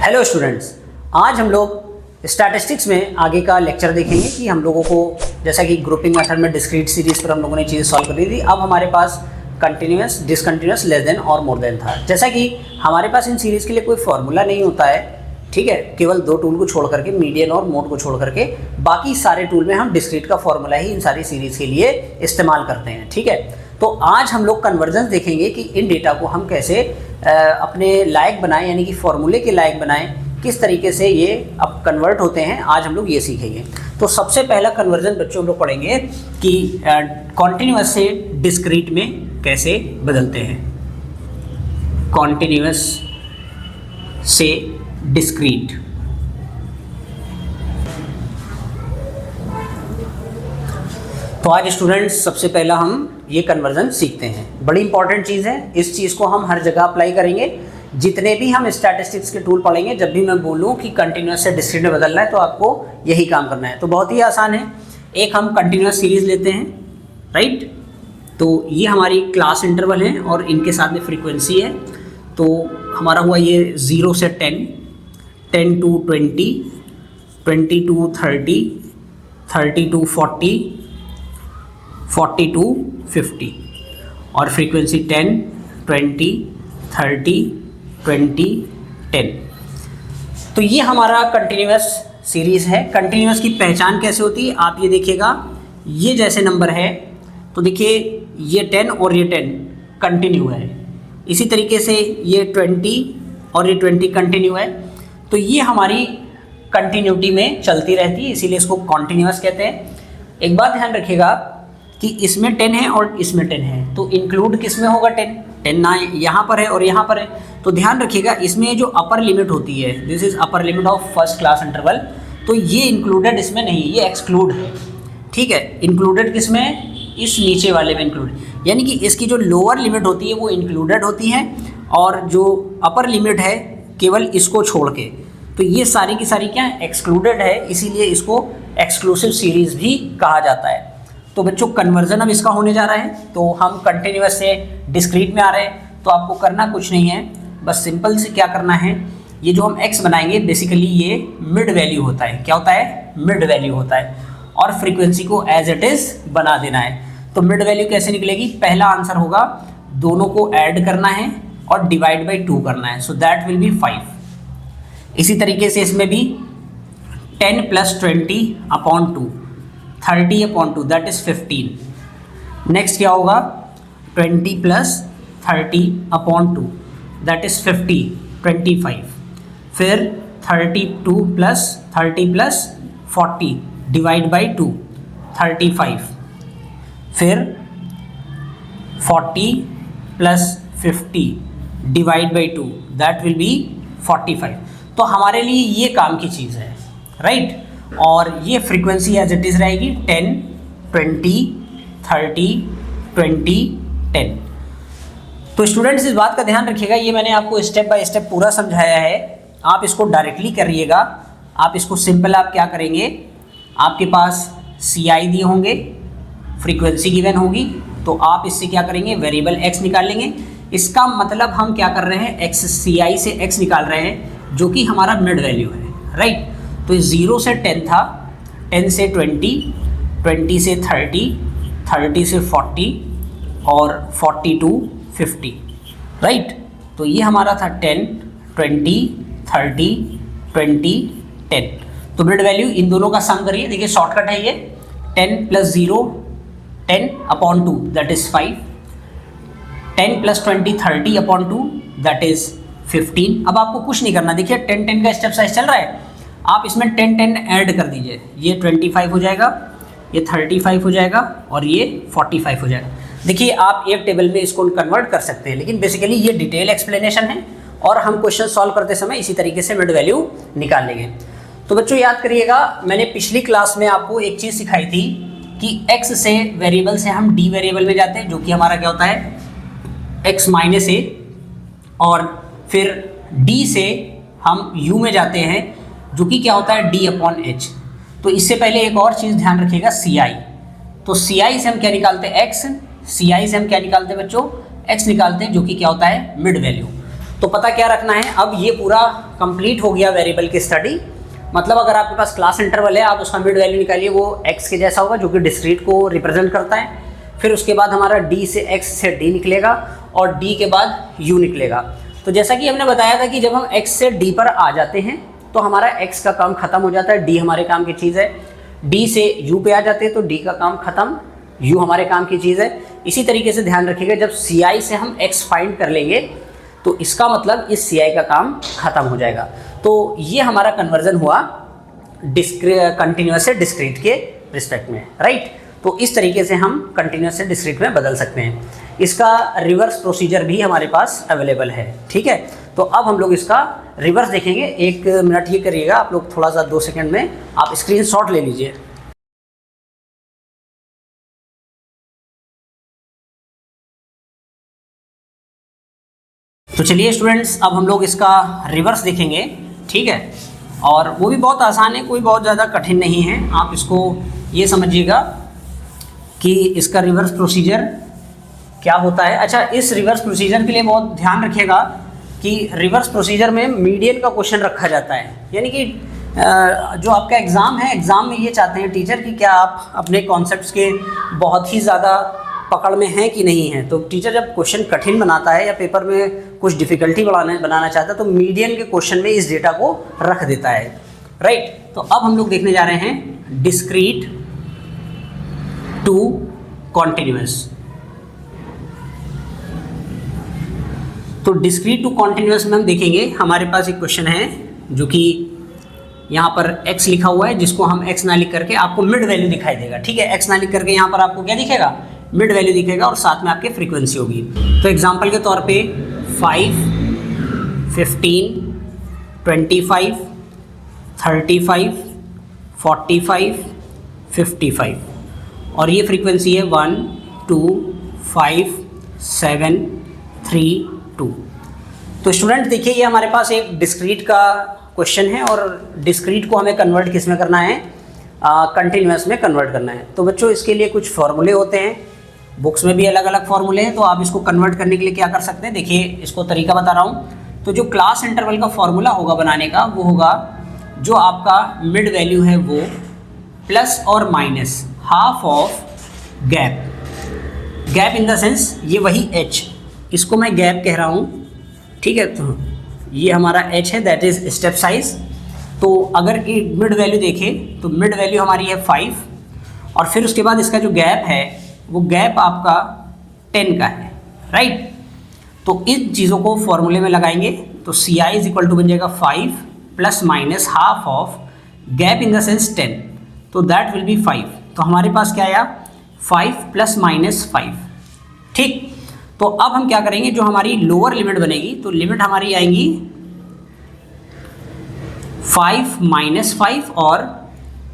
Hello students, आज हम लोग स्टैटिस्टिक्स में आगे का लेक्चर देखेंगे कि हम लोगों को जैसा कि ग्रुपिंग मेथड में डिस्क्रीट सीरीज पर हम लोगों ने चीज़ें सॉल्व कर दी थी। अब हमारे पास कंटिन्यूस, डिसकंटिन्यूस, लेस देन और मोर देन था। जैसा कि हमारे पास इन सीरीज़ के लिए कोई फॉर्मूला नहीं होता है, ठीक है, केवल दो टूल को छोड़ करके, मीडियन और मोड को छोड़ करके बाकी सारे टूल में हम डिस्क्रीट का फॉर्मूला ही इन सारी सीरीज़ के लिए इस्तेमाल करते हैं, ठीक है। तो आज हम लोग कन्वर्जेंस देखेंगे कि इन डेटा को हम कैसे अपने लायक बनाएं, यानी कि फॉर्मूले के लायक बनाएं, किस तरीके से ये अब कन्वर्ट होते हैं, आज हम लोग ये सीखेंगे। तो सबसे पहला कन्वर्जन बच्चों हम लोग पढ़ेंगे कि कॉन्टिन्यूअस से डिस्क्रीट में कैसे बदलते हैं। कॉन्टिन्यूअस से डिस्क्रीट, तो आज स्टूडेंट्स सबसे पहला हम ये कन्वर्जन सीखते हैं। बड़ी इंपॉर्टेंट चीज़ है, इस चीज़ को हम हर जगह अप्लाई करेंगे। जितने भी हम स्टैटिस्टिक्स के टूल पढ़ेंगे, जब भी मैं बोलूँ कि कंटिन्यूअस से डिस्क्रीट में बदलना है तो आपको यही काम करना है। तो बहुत ही आसान है। एक हम कंटिन्यूअस सीरीज़ लेते हैं, राइट। तो ये हमारी क्लास इंटरवल है और इनके साथ में फ्रीक्वेंसी है। तो हमारा हुआ ये 0 से 10, 10 to 20, 20 to 30, 30 to 40, 40 to 50 और फ्रीक्वेंसी 10, 20, 30, 20, 10। तो ये हमारा कंटिन्यूअस सीरीज़ है। कंटिन्यूअस की पहचान कैसे होती है आप ये देखिएगा। ये जैसे नंबर है तो देखिए ये 10 और ये 10 कंटिन्यू है। इसी तरीके से ये 20 और ये 20 कंटिन्यू है। तो ये हमारी कंटिन्यूटी में चलती रहती है, इसीलिए इसको कॉन्टिन्यूअस कहते हैं। एक बात ध्यान रखिएगा कि इसमें 10 है और इसमें 10 है, तो इंक्लूड किस में होगा 10? 10 ना यहाँ पर है और यहाँ पर है। तो ध्यान रखिएगा इसमें जो अपर लिमिट होती है, this is upper limit of first class interval, तो ये इंक्लूडेड इसमें नहीं, ये एक्सक्लूड है, ठीक है। इंक्लूडेड किस में? इस नीचे वाले में इंक्लूड, यानी कि इसकी जो लोअर लिमिट होती है वो इंक्लूडेड होती है और जो अपर लिमिट है केवल इसको छोड़ के, तो ये सारी की सारी क्या है? एक्सक्लूडेड है, इसीलिए इसको एक्सक्लूसिव सीरीज़ भी कहा जाता है। तो बच्चों कन्वर्जन अब इसका होने जा रहा है। तो हम कंटिन्यूअस से डिस्क्रीट में आ रहे हैं, तो आपको करना कुछ नहीं है, बस सिंपल से क्या करना है, ये जो हम x बनाएंगे बेसिकली ये मिड वैल्यू होता है। क्या होता है? मिड वैल्यू होता है। और फ्रीक्वेंसी को एज इट इज़ बना देना है। तो मिड वैल्यू कैसे निकलेगी? पहला आंसर होगा दोनों को ऐड करना है और डिवाइड बाई 2 करना है, सो दैट विल बी 5। इसी तरीके से इसमें भी 10 + 20 upon 2, 30 upon 2 that is 15। Next क्या होगा? 20 + 30 अपॉन 2 दैट इज़ 50, 25। फिर 32 + 30 + 40 डिवाइड बाई 2, 35। फिर 40 + 50 divide by 2 that will be 45। तो हमारे लिए ये काम की चीज़ है, राइट। और ये फ्रीक्वेंसी एज इट इज़ रहेगी 10, 20, 30, 20, 10। तो स्टूडेंट्स इस बात का ध्यान रखिएगा, ये मैंने आपको स्टेप बाय स्टेप पूरा समझाया है। आप इसको डायरेक्टली करिएगा। आप इसको सिंपल आप क्या करेंगे, आपके पास CI दिए होंगे, फ्रीक्वेंसी गिवन होगी, तो आप इससे क्या करेंगे, वेरिएबल x निकाल लेंगे। इसका मतलब हम क्या कर रहे हैं, CI से x निकाल रहे हैं जो कि हमारा मिड वैल्यू है, राइट। तो 0 से 10 था, 10 से 20, 20 से 30, 30 से 40 और 40 to 50, राइट। तो ये हमारा था 10, 20, 30, 20, 10। तो मिड वैल्यू इन दोनों का सम करिए, देखिए शॉर्टकट है ये, 10 + 0 10 upon 2 that is 5, 10 + 20 30 upon 2 that is 15। अब आपको कुछ नहीं करना, देखिए 10 10 का स्टेप साइज चल रहा है, आप इसमें 10 10 ऐड कर दीजिए, ये 25 हो जाएगा, ये 35 हो जाएगा और ये 45 हो जाएगा। देखिए आप एक टेबल में इसको कन्वर्ट कर सकते हैं, लेकिन बेसिकली ये डिटेल एक्सप्लेनेशन है और हम क्वेश्चन सॉल्व करते समय इसी तरीके से मिड वैल्यू निकाल लेंगे। तो बच्चों याद करिएगा, मैंने पिछली क्लास में आपको एक चीज़ सिखाई थी कि x से वेरिएबल से हम d वेरिएबल में जाते हैं, जो कि हमारा क्या होता है x - a, और फिर d से हम u में जाते हैं जो कि क्या होता है d/h। तो इससे पहले एक और चीज़ ध्यान रखिएगा, CI। तो CI से हम क्या निकालते हैं? x। CI से हम क्या निकालते हैं बच्चों? x निकालते हैं, जो कि क्या होता है? Mid value. तो पता क्या रखना है, अब ये पूरा कंप्लीट हो गया वेरिएबल की स्टडी। मतलब अगर आपके पास क्लास इंटरवल है, आप उसका मिड वैल्यू निकालिए, वो x के जैसा होगा जो कि डिस्क्रीट को रिप्रेजेंट करता है। फिर उसके बाद हमारा d से x से d निकलेगा और d के बाद u निकलेगा। तो जैसा कि हमने बताया था कि जब हम x से d पर आ जाते हैं तो हमारा x का काम खत्म हो जाता है, d हमारे काम की चीज़ है। d से u पे आ जाते हैं तो d का काम खत्म, u हमारे काम की चीज़ है। इसी तरीके से ध्यान रखिएगा, जब ci से हम x फाइंड कर लेंगे तो इसका मतलब इस ci का काम खत्म हो जाएगा। तो ये हमारा कन्वर्जन हुआ कंटिन्यूअस से डिस्क्रीट के रिस्पेक्ट में, राइट। तो इस तरीके से हम कंटिन्यूअस से डिस्क्रीट में बदल सकते हैं। इसका रिवर्स प्रोसीजर भी हमारे पास अवेलेबल है, ठीक है। तो अब हम लोग इसका रिवर्स देखेंगे। 1 मिनट ये करिएगा आप लोग, थोड़ा सा 2 सेकंड में आप स्क्रीनशॉट ले लीजिए। तो चलिए स्टूडेंट्स, अब हम लोग इसका रिवर्स देखेंगे, ठीक है। और वो भी बहुत आसान है, कोई बहुत ज़्यादा कठिन नहीं है। आप इसको ये समझिएगा कि इसका रिवर्स प्रोसीजर क्या होता है। अच्छा, इस रिवर्स प्रोसीजर के लिए बहुत ध्यान रखिएगा कि रिवर्स प्रोसीजर में मीडियन का क्वेश्चन रखा जाता है। यानी कि जो आपका एग्ज़ाम है, एग्ज़ाम में ये चाहते हैं टीचर कि क्या आप अपने कॉन्सेप्ट्स के बहुत ही ज़्यादा पकड़ में हैं कि नहीं है। तो टीचर जब क्वेश्चन कठिन बनाता है या पेपर में कुछ डिफ़िकल्टी बनाना चाहता है तो मीडियन के क्वेश्चन में इस डेटा को रख देता है, राइट। तो अब हम लोग देखने जा रहे हैं डिस्क्रीट टू कॉन्टिन्यूअस। तो डिस्क्रीट टू कॉन्टिन्यूअस में हम देखेंगे, हमारे पास एक क्वेश्चन है जो कि यहाँ पर x लिखा हुआ है, जिसको हम x ना लिख करके आपको मिड वैल्यू दिखाई देगा, ठीक है। x ना लिख करके यहाँ पर आपको क्या दिखेगा, मिड वैल्यू दिखेगा और साथ में आपके फ्रीक्वेंसी होगी। तो एग्जांपल के तौर पे 5, 15, 25, 35, 45, 55 और ये फ्रीक्वेंसी है 1, 2, 5, 7, 3, 2। तो स्टूडेंट देखिए, ये हमारे पास एक डिस्क्रीट का क्वेश्चन है और डिस्क्रीट को हमें कन्वर्ट किस में करना है, कंटिन्यूअस में कन्वर्ट करना है। तो बच्चों इसके लिए कुछ फॉर्मूले होते हैं, बुक्स में भी अलग अलग फॉर्मूले हैं। तो आप इसको कन्वर्ट करने के लिए क्या कर सकते हैं, देखिए इसको तरीका बता रहा हूँ। तो जो क्लास इंटरवल का फॉर्मूला होगा बनाने का, वो होगा जो आपका मिड वैल्यू है वो प्लस और minus half of gap. Gap in the sense ये वही h, इसको मैं गैप कह रहा हूँ, ठीक है। तो ये हमारा h है, दैट इज स्टेप साइज। तो अगर कि मिड वैल्यू देखें तो मिड वैल्यू हमारी है 5 और फिर उसके बाद इसका जो गैप है वो गैप आपका 10 का है, राइट। तो इन चीज़ों को फॉर्मूले में लगाएंगे तो CI इज इक्वल टू बन जाएगा 5 plus minus half of gap in the sense 10, तो दैट विल बी 5। तो हमारे पास क्या आया, 5 प्लस माइनस 5, ठीक। तो अब हम क्या करेंगे, जो हमारी लोअर लिमिट बनेगी तो लिमिट हमारी आएंगी 5 माइनस 5 और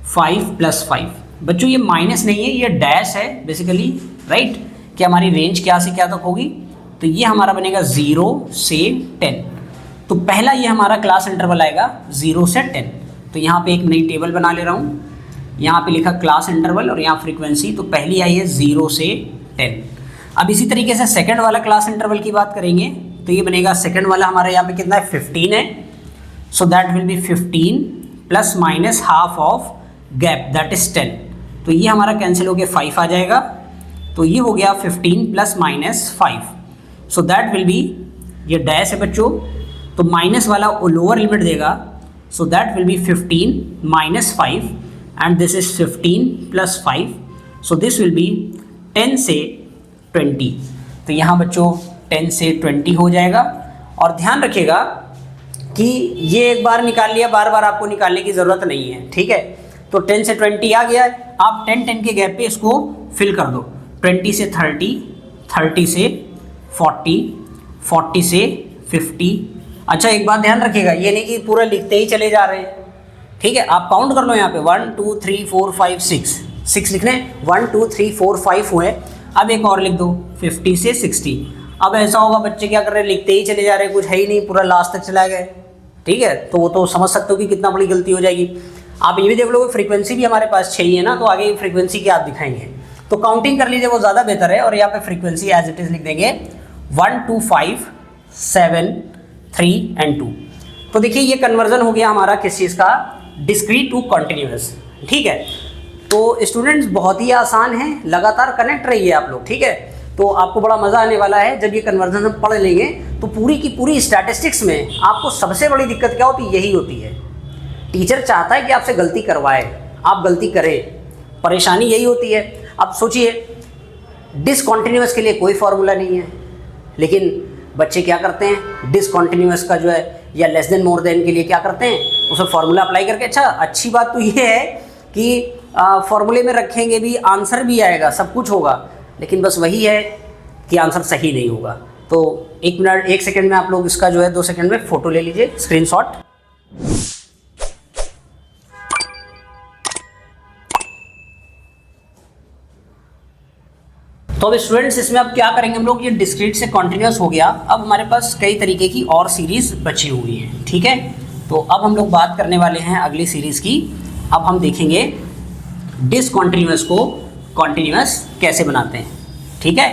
5 प्लस 5। बच्चों ये माइनस नहीं है, ये डैश है बेसिकली, राइट। कि हमारी रेंज क्या से क्या तक होगी, तो ये हमारा बनेगा 0 से 10। तो पहला ये हमारा क्लास इंटरवल आएगा 0 से 10। तो यहाँ पे एक नई टेबल बना ले रहा हूँ, यहाँ पे लिखा क्लास इंटरवल और यहाँ फ्रीक्वेंसी। तो पहली आई है 0 से 10। अब इसी तरीके से सेकंड वाला क्लास इंटरवल की बात करेंगे तो ये बनेगा, सेकंड वाला हमारे यहाँ पे कितना है, 15 है। So that will be 15 plus minus half of gap that is 10। तो ये हमारा कैंसिल हो गया, 5 आ जाएगा। तो ये हो गया 15 plus minus 5। So that will be, ये डैश है बच्चों, तो माइनस वाला लोअर लिमिट देगा। So that will be 15 minus 5 and this is 15 plus 5। So this will be 10 से 20। तो यहाँ बच्चों 10 से 20 हो जाएगा। और ध्यान रखिएगा कि ये एक बार निकाल लिया, बार बार आपको निकालने की ज़रूरत नहीं है, ठीक है। तो 10 से 20 आ गया है, आप 10 के गैप पे इसको फिल कर दो। 20 से 30, 30 से 40, 40 से 50। अच्छा एक बात ध्यान रखिएगा, ये नहीं कि पूरा लिखते ही चले जा रहे हैं, ठीक है। आप काउंट कर लो यहाँ पे 1 2 3 4 5 6 लिखने, 1 2 3 4 5 हुए। अब एक और लिख दो 50 से 60। अब ऐसा होगा बच्चे क्या कर रहे हैं, लिखते ही चले जा रहे हैं, कुछ है ही नहीं, पूरा लास्ट तक चला गए, ठीक है। तो वो तो समझ सकते हो कि कितना बड़ी गलती हो जाएगी। आप ये भी देख लो, फ्रीक्वेंसी भी हमारे पास 6 ही है ना, तो आगे फ्रीक्वेंसी क्या आप दिखाएंगे, तो काउंटिंग कर लीजिए, वो ज़्यादा बेहतर है। और यहाँ पे फ्रीक्वेंसी एज इट इज़ लिख देंगे 1 2 5 7 3 and 2। तो देखिए ये कन्वर्जन हो गया हमारा किस चीज़ का, डिस्क्रीट टू कॉन्टिन्यूस। ठीक है, तो स्टूडेंट्स बहुत ही आसान है, लगातार कनेक्ट रहिए आप लोग। ठीक है, तो आपको बड़ा मज़ा आने वाला है जब ये कन्वर्जन हम पढ़ लेंगे। तो पूरी की पूरी स्टैटिस्टिक्स में आपको सबसे बड़ी दिक्कत क्या होती है, यही होती है। टीचर चाहता है कि आपसे गलती करवाए, आप गलती करें, परेशानी यही होती है। अब सोचिए डिसकॉन्टिन्यूस के लिए कोई फार्मूला नहीं है, लेकिन बच्चे क्या करते हैं, डिसकॉन्टिन्यूस का जो है या लेस देन मोर देन के लिए क्या करते हैं, उसमें फार्मूला अप्लाई करके। अच्छा, अच्छी बात तो ये है कि फार्मूले में रखेंगे भी, आंसर भी आएगा, सब कुछ होगा, लेकिन बस वही है कि आंसर सही नहीं होगा। तो 1 मिनट 1 सेकेंड में आप लोग इसका जो है 2 सेकेंड में फ़ोटो ले लीजिए, स्क्रीनशॉट। तो अब स्टूडेंट्स इसमें अब क्या करेंगे हम लोग, ये डिस्क्रीट से कॉन्टिन्यूस हो गया। अब हमारे पास कई तरीके की और सीरीज़ बची हुई है। ठीक है, तो अब हम लोग बात करने वाले हैं अगली सीरीज़ की। अब हम देखेंगे डिसकॉन्टिन्यूस को कॉन्टिन्यूस कैसे बनाते हैं। ठीक है,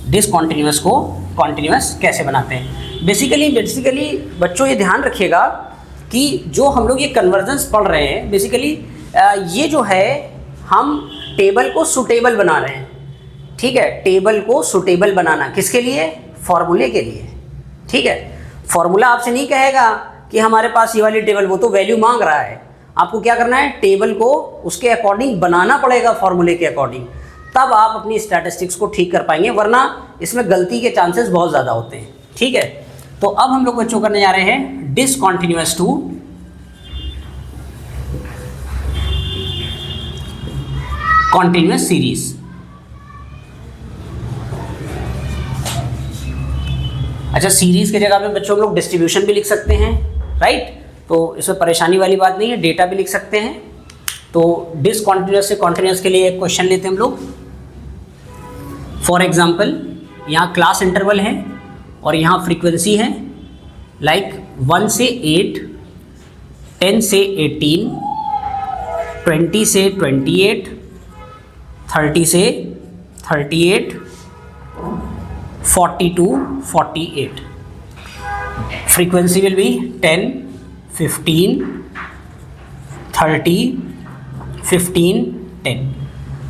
डिसकॉन्टिन्यूस को कॉन्टिन्यूस कैसे बनाते हैं। बेसिकली बच्चों ये ध्यान रखिएगा कि जो हम लोग ये कन्वर्जेंस पढ़ रहे हैं, बेसिकली ये जो है हम टेबल को सुटेबल बना रहे हैं। ठीक है, टेबल को सुटेबल बनाना किसके लिए, फॉर्मूले के लिए। ठीक है, फॉर्मूला आपसे नहीं कहेगा कि हमारे पास ये वाली टेबल, वो तो वैल्यू मांग रहा है। आपको क्या करना है, टेबल को उसके अकॉर्डिंग बनाना पड़ेगा, फॉर्मूले के अकॉर्डिंग, तब आप अपनी स्टैटिस्टिक्स को ठीक कर पाएंगे, वरना इसमें गलती के चांसेस बहुत ज़्यादा होते हैं। ठीक है, तो अब हम लोग बच्चों करने जा रहे हैं डिसकॉन्टिन्यूस टू कॉन्टिन्यूस सीरीज। अच्छा, सीरीज की जगह पे बच्चों हम लोग डिस्ट्रीब्यूशन भी लिख सकते हैं, राइट। तो इसमें परेशानी वाली बात नहीं है, डेटा भी लिख सकते हैं। तो डिसकॉन्टिन्यूस से कॉन्टिन्यूस के लिए एक क्वेश्चन लेते हैं हम लोग। फॉर एग्जांपल, यहाँ क्लास इंटरवल है और यहाँ फ्रीक्वेंसी है, लाइक 1 से 8, 10 से 18, 20 से 28, 30 से 38, 40 to 48. Frequency will be 10, 15, 30, 15, 10.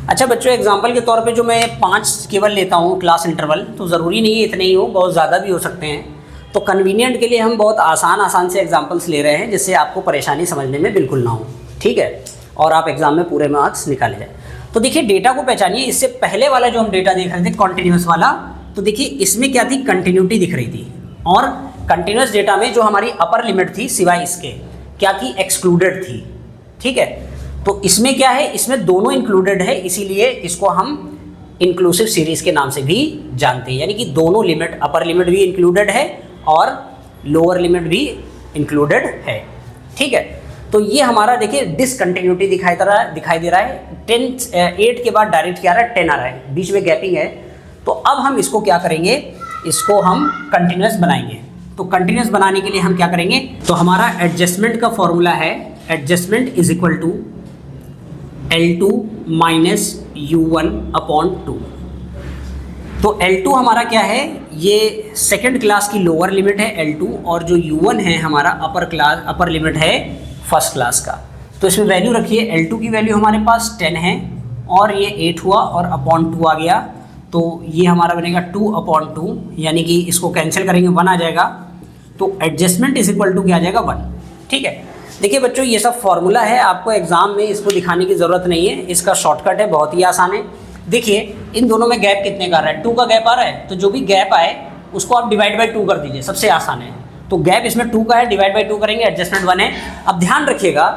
अच्छा बच्चों, एग्जाम्पल के तौर पे जो मैं 5 केवल लेता हूँ क्लास इंटरवल, तो ज़रूरी नहीं है इतने ही हो, बहुत ज़्यादा भी हो सकते हैं। तो कन्वीनियंट के लिए हम बहुत आसान से एग्जाम्पल्स ले रहे हैं, जिससे आपको परेशानी समझने में बिल्कुल ना हो। ठीक है, और आप एग्जाम में पूरे मार्क्स निकाले जाए। तो देखिए डेटा को पहचानिए। इससे पहले वाला जो हम डेटा देख रहे थे कॉन्टिन्यूस वाला, तो देखिए इसमें क्या थी, कंटिन्यूटी दिख रही थी। और कंटिन्यूस डेटा में जो हमारी अपर लिमिट थी, सिवाय इसके क्या थी, एक्सक्लूडेड थी। ठीक है, तो इसमें क्या है, इसमें दोनों इंक्लूडेड है, इसीलिए इसको हम इंक्लूसिव सीरीज के नाम से भी जानते हैं। यानी कि दोनों लिमिट, अपर लिमिट भी इंक्लूडेड है और लोअर लिमिट भी इंक्लूडेड है। ठीक है, तो ये हमारा देखिए डिसकंटिन्यूटी दिखाई दे रहा है। 8 के बाद डायरेक्ट क्या आ रहा है, 10 आ रहा है, बीच में गैपिंग है। तो अब हम इसको क्या करेंगे, इसको हम कंटिन्यूस बनाएंगे। तो कंटिन्यूस बनाने के लिए हम क्या करेंगे, तो हमारा एडजस्टमेंट का फॉर्मूला है, adjustment is equal to L2 minus U1 upon 2। तो L2 हमारा क्या है, ये सेकेंड क्लास की लोअर लिमिट है L2, और जो U1 है हमारा अपर लिमिट है फर्स्ट क्लास का। तो इसमें वैल्यू रखिए, L2 की वैल्यू हमारे पास 10 है और ये 8 हुआ और अपॉन 2 आ गया। तो ये हमारा बनेगा 2 अपॉन 2, यानी कि इसको कैंसिल करेंगे 1 आ जाएगा। तो एडजस्टमेंट इज इक्वल टू क्या आ जाएगा, 1। ठीक है, देखिए बच्चों ये सब फॉर्मूला है, आपको एग्जाम में इसको दिखाने की ज़रूरत नहीं है, इसका शॉर्टकट है, बहुत ही आसान है। देखिए इन दोनों में गैप कितने का आ रहा है, 2 का गैप आ रहा है। तो जो भी गैप आए उसको आप डिवाइड बाई 2 कर दीजिए, सबसे आसान है। तो गैप इसमें 2 का है, डिवाइड बाई 2 करेंगे, एडजस्टमेंट 1 है। अब ध्यान रखिएगा,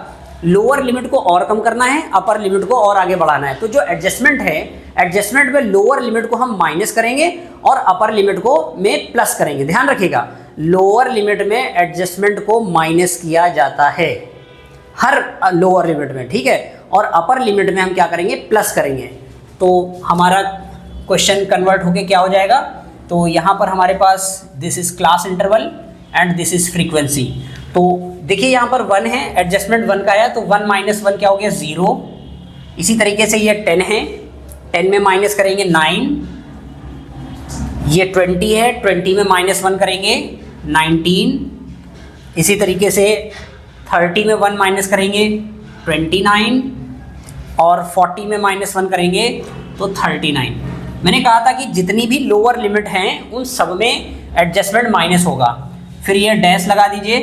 लोअर लिमिट को और कम करना है, अपर लिमिट को और आगे बढ़ाना है। तो जो एडजस्टमेंट है, एडजस्टमेंट में लोअर लिमिट को हम माइनस करेंगे और अपर लिमिट को में प्लस करेंगे। ध्यान रखिएगा, लोअर लिमिट में एडजस्टमेंट को माइनस किया जाता है हर लोअर लिमिट में, ठीक है, और अपर लिमिट में हम क्या करेंगे, प्लस करेंगे। तो हमारा क्वेश्चन कन्वर्ट होके क्या हो जाएगा, तो यहाँ पर हमारे पास this is class interval and this is frequency. तो देखिए यहाँ पर 1 है, एडजस्टमेंट 1 का आया, तो 1 माइनस 1 क्या हो गया, 0। इसी तरीके से ये 10 है, 10 में माइनस करेंगे 9, ये 20 है, 20 में माइनस 1 करेंगे 19, इसी तरीके से 30 में 1 माइनस करेंगे 29, और 40 में -1 करेंगे तो 39। मैंने कहा था कि जितनी भी लोअर लिमिट हैं उन सब में एडजस्टमेंट माइनस होगा। फिर ये डैश लगा दीजिए,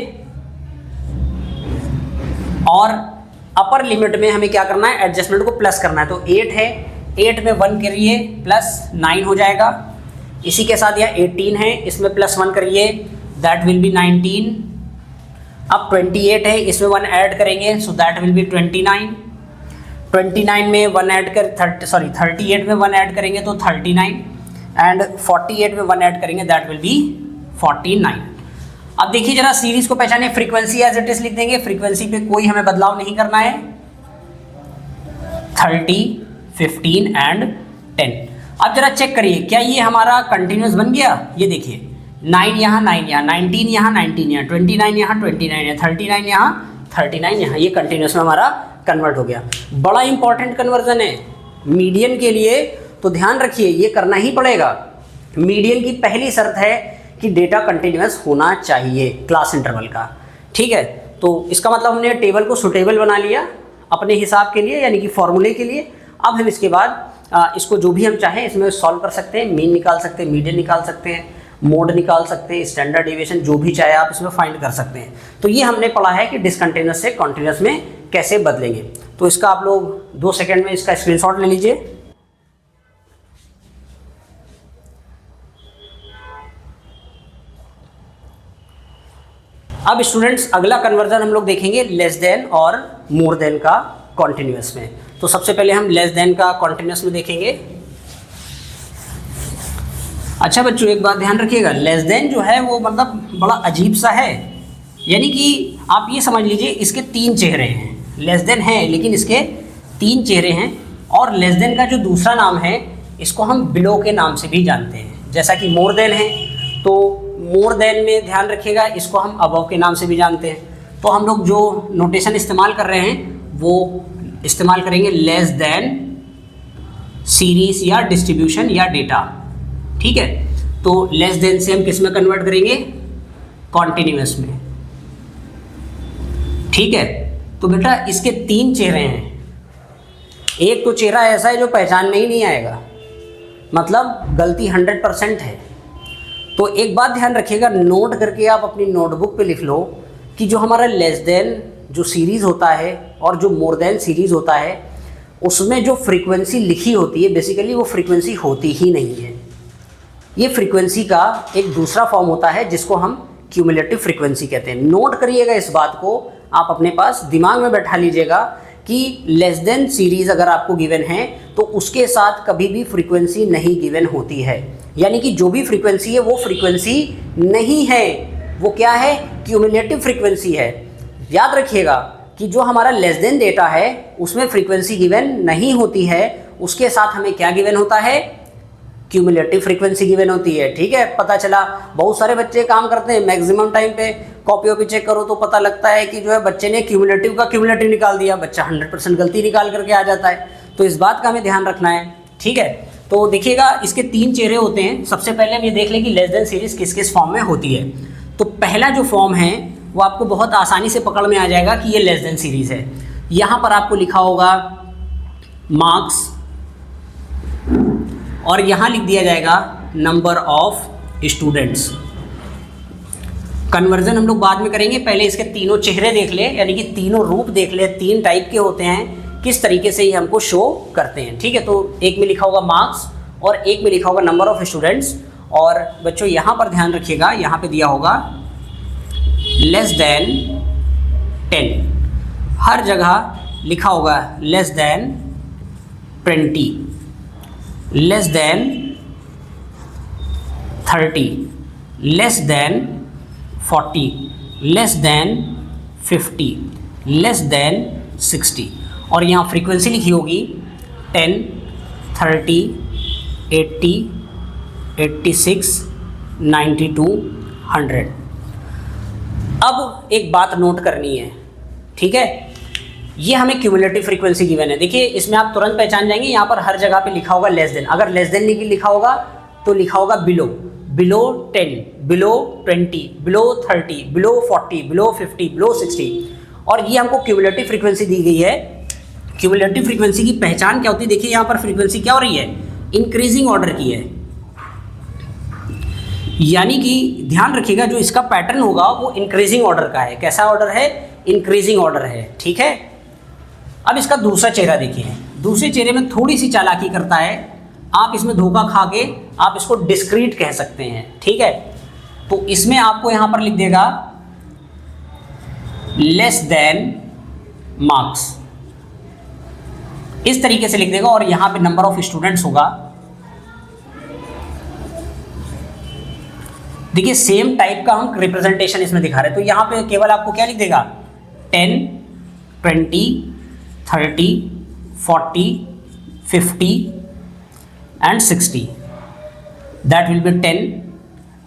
और अपर लिमिट में हमें क्या करना है, एडजस्टमेंट को प्लस करना है। तो 8 है, 8 में 1 करिए प्लस 9 हो जाएगा। इसी के साथ यह 18 है, इसमें +1 करिए, दैट विल बी 19। अब 28 है, इसमें 1 ऐड करेंगे, सो दैट विल बी 29। 29 में 1 ऐड कर 38 में 1 ऐड करेंगे तो 39, एंड 48 में 1 ऐड करेंगे, दैट विल बी 49। अब देखिए जरा सीरीज को पहचाने, फ्रीक्वेंसी एज इट इज लिख देंगे, फ्रीक्वेंसी पे कोई हमें बदलाव नहीं करना है। 30, 15 एंड 10। अब जरा चेक करिए, क्या ये हमारा कंटिन्यूस बन गया? ये देखिए 9 यहाँ, 9 यहाँ, 19 यहाँ, 19 यहाँ, 29 यहाँ, 29 यहाँ, 39 यहाँ, 39 यहाँ, ये कंटिन्यूस में हमारा कन्वर्ट हो गया। बड़ा इंपॉर्टेंट कन्वर्जन है मीडियन के लिए, तो ध्यान रखिए ये करना ही पड़ेगा। मीडियन की पहली शर्त है कि डेटा कंटिन्यूस होना चाहिए क्लास इंटरवल का, ठीक है। तो इसका मतलब हमने टेबल को सुटेबल बना लिया अपने हिसाब के लिए, यानी कि फॉर्मूले के लिए। अब हम इसके बाद इसको जो भी हम चाहें इसमें सॉल्व कर सकते हैं, मीन निकाल सकते हैं, मीडियन निकाल सकते हैं, मोड निकाल सकते हैं, स्टैंडर्ड डेविएशन, जो भी चाहे आप इसमें फाइंड कर सकते हैं। तो ये हमने पढ़ा है कि डिसकंटिन्यूस से कॉन्टिन्यूस में कैसे बदलेंगे। तो इसका आप लोग 2 सेकंड में इसका स्क्रीनशॉट ले लीजिए। अब स्टूडेंट्स अगला कन्वर्जन हम लोग देखेंगे लेस देन और मोर देन का कॉन्टिन्यूस में। तो सबसे पहले हम लेस देन का कॉन्टिन्यूस में देखेंगे। अच्छा बच्चों एक बात ध्यान रखिएगा, लेस देन जो है वो मतलब बड़ा अजीब सा है, यानी कि आप ये समझ लीजिए इसके 3 चेहरे हैं। लेस देन है लेकिन इसके 3 चेहरे हैं, और लेस देन का जो दूसरा नाम है इसको हम बिलो के नाम से भी जानते हैं। जैसा कि मोर देन है, तो मोर देन में ध्यान रखिएगा इसको हम अबव के नाम से भी जानते हैं। तो हम लोग जो नोटेशन इस्तेमाल कर रहे हैं वो इस्तेमाल करेंगे लेस देन सीरीज या डिस्ट्रीब्यूशन या डेटा, ठीक है। तो लेस देन से हम किस में कन्वर्ट करेंगे? कॉन्टिन्यूस में, ठीक है। तो बेटा इसके 3 चेहरे हैं, एक तो चेहरा ऐसा है जो पहचान में ही नहीं आएगा, मतलब गलती 100% है। तो एक बात ध्यान रखिएगा, नोट करके आप अपनी नोटबुक पे लिख लो कि जो हमारा लेस देन जो सीरीज़ होता है और जो मोर देन सीरीज़ होता है उसमें जो फ्रीक्वेंसी लिखी होती है बेसिकली वो फ्रीक्वेंसी होती ही नहीं है। ये फ्रीक्वेंसी का एक दूसरा फॉर्म होता है जिसको हम क्यूमुलेटिव फ्रीक्वेंसी कहते हैं। नोट करिएगा इस बात को, आप अपने पास दिमाग में बैठा लीजिएगा कि लेस देन सीरीज़ अगर आपको गिवन है तो उसके साथ कभी भी फ्रीक्वेंसी नहीं गिवन होती है, यानी कि जो भी फ्रीक्वेंसी है वो फ्रीक्वेंसी नहीं है, वो क्या है? क्यूमुलेटिव फ्रीक्वेंसी है। याद रखिएगा कि जो हमारा लेस देन डेटा है उसमें फ्रीक्वेंसी गिवन नहीं होती है, उसके साथ हमें क्या गिवन होता है? क्यूमुलेटिव फ्रीक्वेंसी गिवन होती है, ठीक है। पता चला बहुत सारे बच्चे काम करते हैं, मैक्सिमम टाइम पे कॉपियों पे चेक करो तो पता लगता है कि जो है बच्चे ने क्यूमुलेटिव का क्यूमुलेटिव निकाल दिया, बच्चा 100% गलती निकाल करके आ जाता है। तो इस बात का हमें ध्यान रखना है, ठीक है। तो देखिएगा इसके 3 चेहरे होते हैं। सबसे पहले हम ये देख लें कि लेस देन सीरीज़ किस किस फॉर्म में होती है। तो पहला जो फॉर्म है वो आपको बहुत आसानी से पकड़ में आ जाएगा कि ये लेस देन सीरीज़ है। यहाँ पर आपको लिखा होगा मार्क्स और यहाँ लिख दिया जाएगा नंबर ऑफ स्टूडेंट्स। कन्वर्जन हम लोग बाद में करेंगे, पहले इसके तीनों चेहरे देख ले, यानी कि तीनों रूप देख ले, 3 टाइप के होते हैं, किस तरीके से ये हमको शो करते हैं, ठीक है। तो एक में लिखा होगा मार्क्स और एक में लिखा होगा नंबर ऑफ स्टूडेंट्स। और बच्चों यहाँ पर ध्यान रखिएगा, यहाँ पे दिया होगा लेस देन 10, हर जगह लिखा होगा less than 20, less than 30, less than 40, less than 50, less than 60। और यहाँ फ्रीक्वेंसी लिखी होगी 10, 30, 80, 86, 92, 100। अब एक बात नोट करनी है, ठीक है। ये हमें क्यूमुलेटिव फ्रीक्वेंसी गिवन है। देखिए इसमें आप तुरंत पहचान जाएंगे, यहाँ पर हर जगह पे लिखा होगा लेस देन। अगर लेस देन नहीं लिखा होगा तो लिखा होगा below. Below 10, below 20, below 30, below 40, below 50, below 60। और ये हमको क्यूमुलेटिव फ्रीक्वेंसी दी गई है। क्यूमुलेटिव फ्रीक्वेंसी की पहचान क्या होती है? देखिए यहाँ पर फ्रीक्वेंसी क्या हो रही है, इंक्रीजिंग ऑर्डर की है, यानी कि ध्यान रखिएगा जो इसका पैटर्न होगा वो इंक्रीजिंग ऑर्डर का है। कैसा ऑर्डर है? इंक्रीजिंग ऑर्डर है, ठीक है। अब इसका दूसरा चेहरा देखिए, दूसरे चेहरे में थोड़ी सी चालाकी करता है, आप इसमें धोखा खा के आप इसको डिस्क्रीट कह सकते हैं, ठीक है। तो इसमें आपको यहां पर लिख देगा लेस देन मार्क्स, इस तरीके से लिख देगा, और यहां पे नंबर ऑफ स्टूडेंट्स होगा। देखिए सेम टाइप का हम रिप्रेजेंटेशन इसमें दिखा रहे हैं, तो यहां पे केवल आपको क्या लिख देगा, 10, 20, 30, 40, 50 and 60. That will be 10,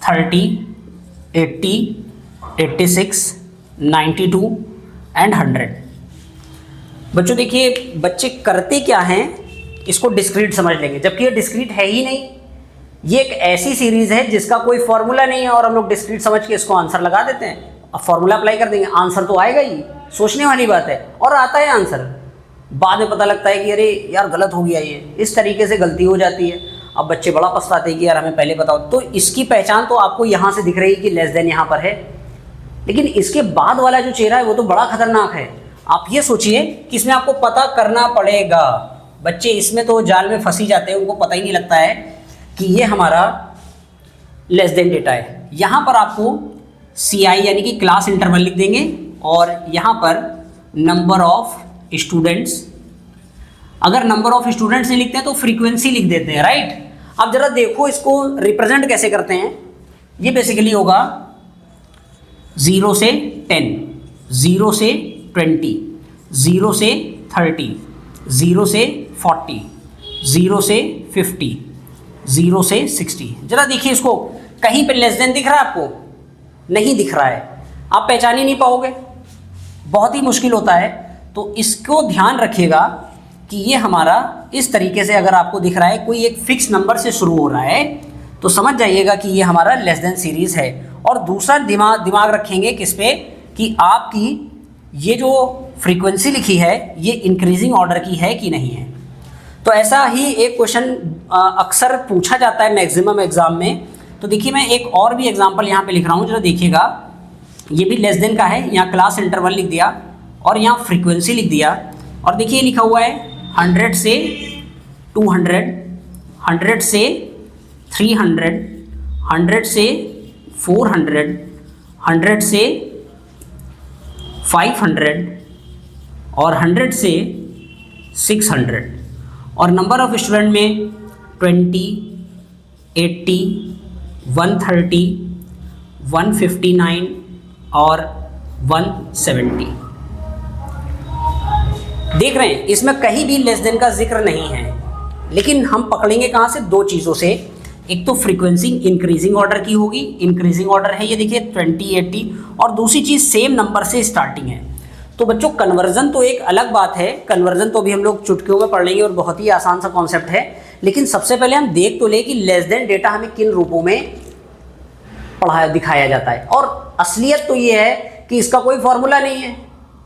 30, 80, 86, 92 and 100. बच्चों देखिए बच्चे करते क्या हैं, इसको डिस्क्रीट समझ लेंगे, जबकि ये डिस्क्रीट है ही नहीं। ये एक ऐसी सीरीज है जिसका कोई फॉर्मूला नहीं है और हम लोग डिस्क्रीट समझ के इसको आंसर लगा देते हैं। अब फॉर्मूला अप्लाई कर देंगे, आंसर तो आएगा ही, सोचने वाली बात है, और आता है आंसर। बाद में पता लगता है कि अरे यार गलत हो गया, ये इस तरीके से गलती हो जाती है। अब बच्चे बड़ा पछताते हैं कि यार हमें पहले बताओ। तो इसकी पहचान तो आपको यहाँ से दिख रही है कि लेस देन यहाँ पर है, लेकिन इसके बाद वाला जो चेहरा है वो तो बड़ा खतरनाक है। आप ये सोचिए कि इसमें आपको पता करना पड़ेगा। बच्चे इसमें तो जाल में फंसी जाते हैं, उनको पता ही नहीं लगता है कि ये हमारा लेस देन डेटा है। यहाँ पर आपको CI यानी कि क्लास इंटरवल लिख देंगे, और यहाँ पर नंबर ऑफ स्टूडेंट्स। अगर नंबर ऑफ स्टूडेंट्स नहीं लिखते हैं तो फ्रीक्वेंसी लिख देते हैं, राइट। अब जरा देखो इसको रिप्रेजेंट कैसे करते हैं। ये बेसिकली होगा 0 से 10, 0 से 20, 0 से 30, 0 से 40, 0 से 50, 0 से 60। जरा देखिए इसको, कहीं पे लेस देन दिख रहा है आपको? नहीं दिख रहा है, आप पहचान ही नहीं पाओगे, बहुत ही मुश्किल होता है। तो इसको ध्यान रखिएगा कि ये हमारा इस तरीके से अगर आपको दिख रहा है, कोई एक फिक्स नंबर से शुरू हो रहा है, तो समझ जाइएगा कि ये हमारा लेस देन सीरीज है। और दूसरा दिमाग रखेंगे किस पे, कि आपकी ये जो फ्रीक्वेंसी लिखी है ये इंक्रीजिंग ऑर्डर की है कि नहीं है। तो ऐसा ही एक क्वेश्चन अक्सर पूछा जाता है मैक्सिमम एग्जाम में। तो देखिए मैं एक और भी एग्जाम्पल यहाँ पे लिख रहा हूँ, जरा देखिएगा। ये भी लेस देन का है, यहाँ क्लास इंटरवल लिख दिया और यहाँ फ्रीक्वेंसी लिख दिया, और देखिए लिखा हुआ है 100 से 200, 100 से 300, 100 से 400, 100 से 500 और 100 से 600। और नंबर ऑफ स्टूडेंट में 20, 80, 130, 159 और 170। देख रहे हैं इसमें कहीं भी लेस देन का जिक्र नहीं है, लेकिन हम पकड़ेंगे कहाँ से? दो चीज़ों से। एक तो फ्रीक्वेंसी इंक्रीजिंग ऑर्डर की होगी, इंक्रीजिंग ऑर्डर है ये देखिए 20, 80, और दूसरी चीज़ सेम नंबर से स्टार्टिंग है। तो बच्चों कन्वर्जन तो एक अलग बात है, कन्वर्जन तो अभी हम लोग चुटकियों में पढ़ लेंगे और बहुत ही आसान सा कॉन्सेप्ट है। लेकिन सबसे पहले हम देख तो ले कि लेस देन डेटा हमें किन रूपों में दिखाया जाता है। और असलियत तो ये है कि इसका कोई फॉर्मूला नहीं है,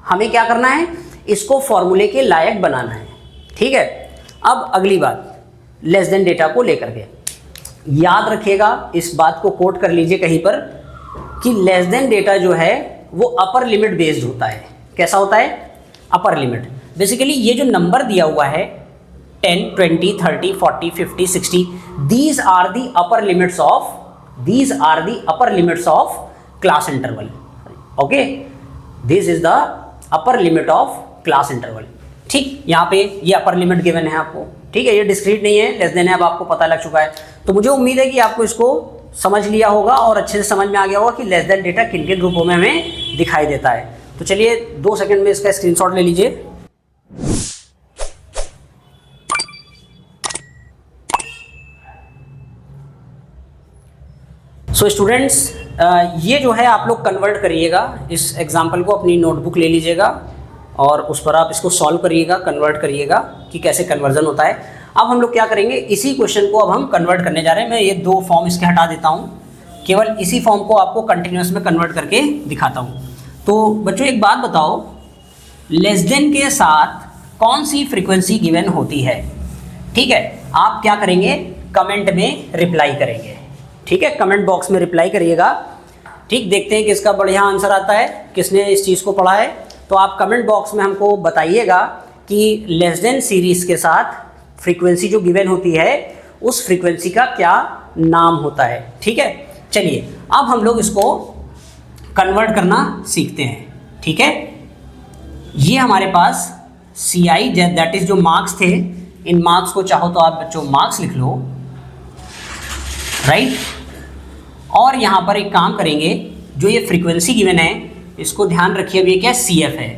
हमें क्या करना है, इसको फॉर्मूले के लायक बनाना है, ठीक है। अब अगली बात लेस देन डेटा को लेकर के याद रखिएगा, इस बात को कोट कर लीजिए कहीं पर कि लेस देन डेटा जो है वो अपर लिमिट बेस्ड होता है। कैसा होता है? Upper limit. बेसिकली ये जो नंबर दिया हुआ है 10, 20, 30, 40, 50, 60, these are the upper limits of class interval. Okay, this is the upper limit of class interval. ठीक, यहाँ पे ये अपर लिमिट गिवन है आपको, ठीक है। ये डिस्क्रीट नहीं है, लेस देन है, अब आपको पता लग चुका है। तो मुझे उम्मीद है कि आपको इसको समझ लिया होगा और अच्छे से समझ में आ गया होगा कि लेस देन डेटा किन किन रूपों में हमें दिखाई देता है। तो चलिए 2 सेकंड में इसका स्क्रीनशॉट ले लीजिए। सो स्टूडेंट्स, ये जो है आप लोग कन्वर्ट करिएगा, इस एग्जाम्पल को अपनी नोटबुक ले लीजिएगा और उस पर आप इसको सॉल्व करिएगा, कन्वर्ट करिएगा कि कैसे कन्वर्जन होता है। अब हम लोग क्या करेंगे, इसी क्वेश्चन को अब हम कन्वर्ट करने जा रहे हैं। मैं ये 2 फॉर्म इसके हटा देता हूँ, केवल इसी फॉर्म को आपको कंटिन्यूस में कन्वर्ट करके दिखाता हूँ। तो बच्चों एक बात बताओ, लेस देन के साथ कौन सी फ्रीक्वेंसी गिवन होती है? ठीक है, आप क्या करेंगे, कमेंट में रिप्लाई करेंगे। ठीक है, कमेंट बॉक्स में रिप्लाई करिएगा। ठीक, देखते हैं किसका बढ़िया आंसर आता है, किसने इस चीज़ को पढ़ा है। तो आप कमेंट बॉक्स में हमको बताइएगा कि लेस देन सीरीज़ के साथ फ्रीक्वेंसी जो गिवन होती है उस फ्रीक्वेंसी का क्या नाम होता है। ठीक है, चलिए अब हम लोग इसको कन्वर्ट करना सीखते हैं। ठीक है, ये हमारे पास CI दैट इज जो मार्क्स थे, इन मार्क्स को चाहो तो आप बच्चों मार्क्स लिख लो, राइट। और यहाँ पर एक काम करेंगे, जो ये फ्रीक्वेंसी गिवन है इसको ध्यान रखिए, अब ये क्या CF है,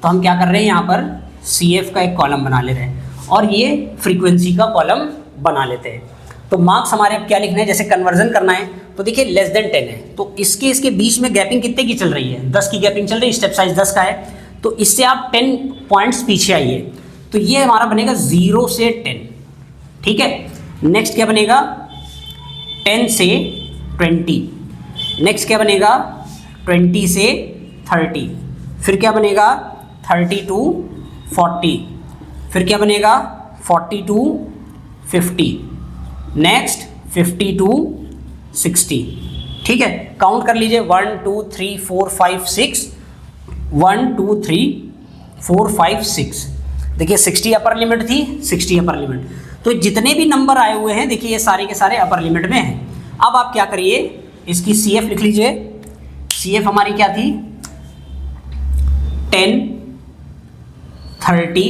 तो हम क्या कर रहे हैं, यहाँ पर CF का एक कॉलम बना ले रहे हैं और ये फ्रीक्वेंसी का कॉलम बना लेते हैं। तो मार्क्स हमारे अब क्या लिखना है, जैसे कन्वर्जन करना है तो देखिए लेस देन 10 है, तो इसके बीच में गैपिंग कितने की चल रही है, 10 की गैपिंग चल रही है, स्टेप साइज 10 का है, तो इससे आप 10 पॉइंट्स पीछे आइए, तो ये हमारा बनेगा 0 से 10। ठीक है, नेक्स्ट क्या बनेगा, 10 से 20, नेक्स्ट क्या बनेगा, 20 से 30, फिर क्या बनेगा 30 to 40, फिर क्या बनेगा 40 to 50, नेक्स्ट 50 to 60। ठीक है, काउंट कर लीजिए, 1 2 3 4 5 6, 1 2 3 4 5 6। देखिए 60 अपर लिमिट थी, 60 अपर लिमिट, तो जितने भी नंबर आए हुए हैं देखिए ये सारे के सारे अपर लिमिट में हैं। अब आप क्या करिए, इसकी CF लिख लीजिए। CF हमारी क्या थी, 10 30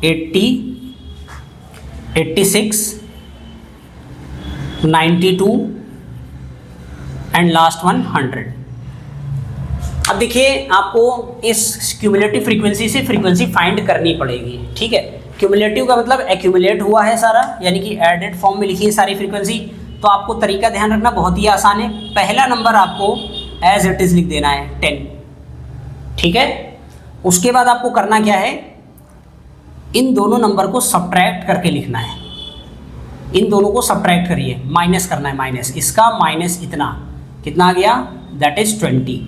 80 86 92 एंड लास्ट वन 100। अब देखिए आपको इस क्यूमुलेटिव फ्रीक्वेंसी से फ्रीक्वेंसी फाइंड करनी पड़ेगी। ठीक है, क्यूमुलेटिव का मतलब एक्यूमुलेट हुआ है सारा, यानी कि एडेड फॉर्म में लिखी है सारी फ्रीक्वेंसी। तो आपको तरीका ध्यान रखना बहुत ही आसान है, पहला नंबर आपको एज इट इज़ लिख देना है 10। ठीक है, उसके बाद आपको करना क्या है, इन दोनों नंबर को सब्ट्रैक्ट करके लिखना है। इन दोनों को सब्ट्रैक्ट करिए, माइनस करना है, माइनस इसका माइनस इतना, कितना आ गया, दैट इज 20।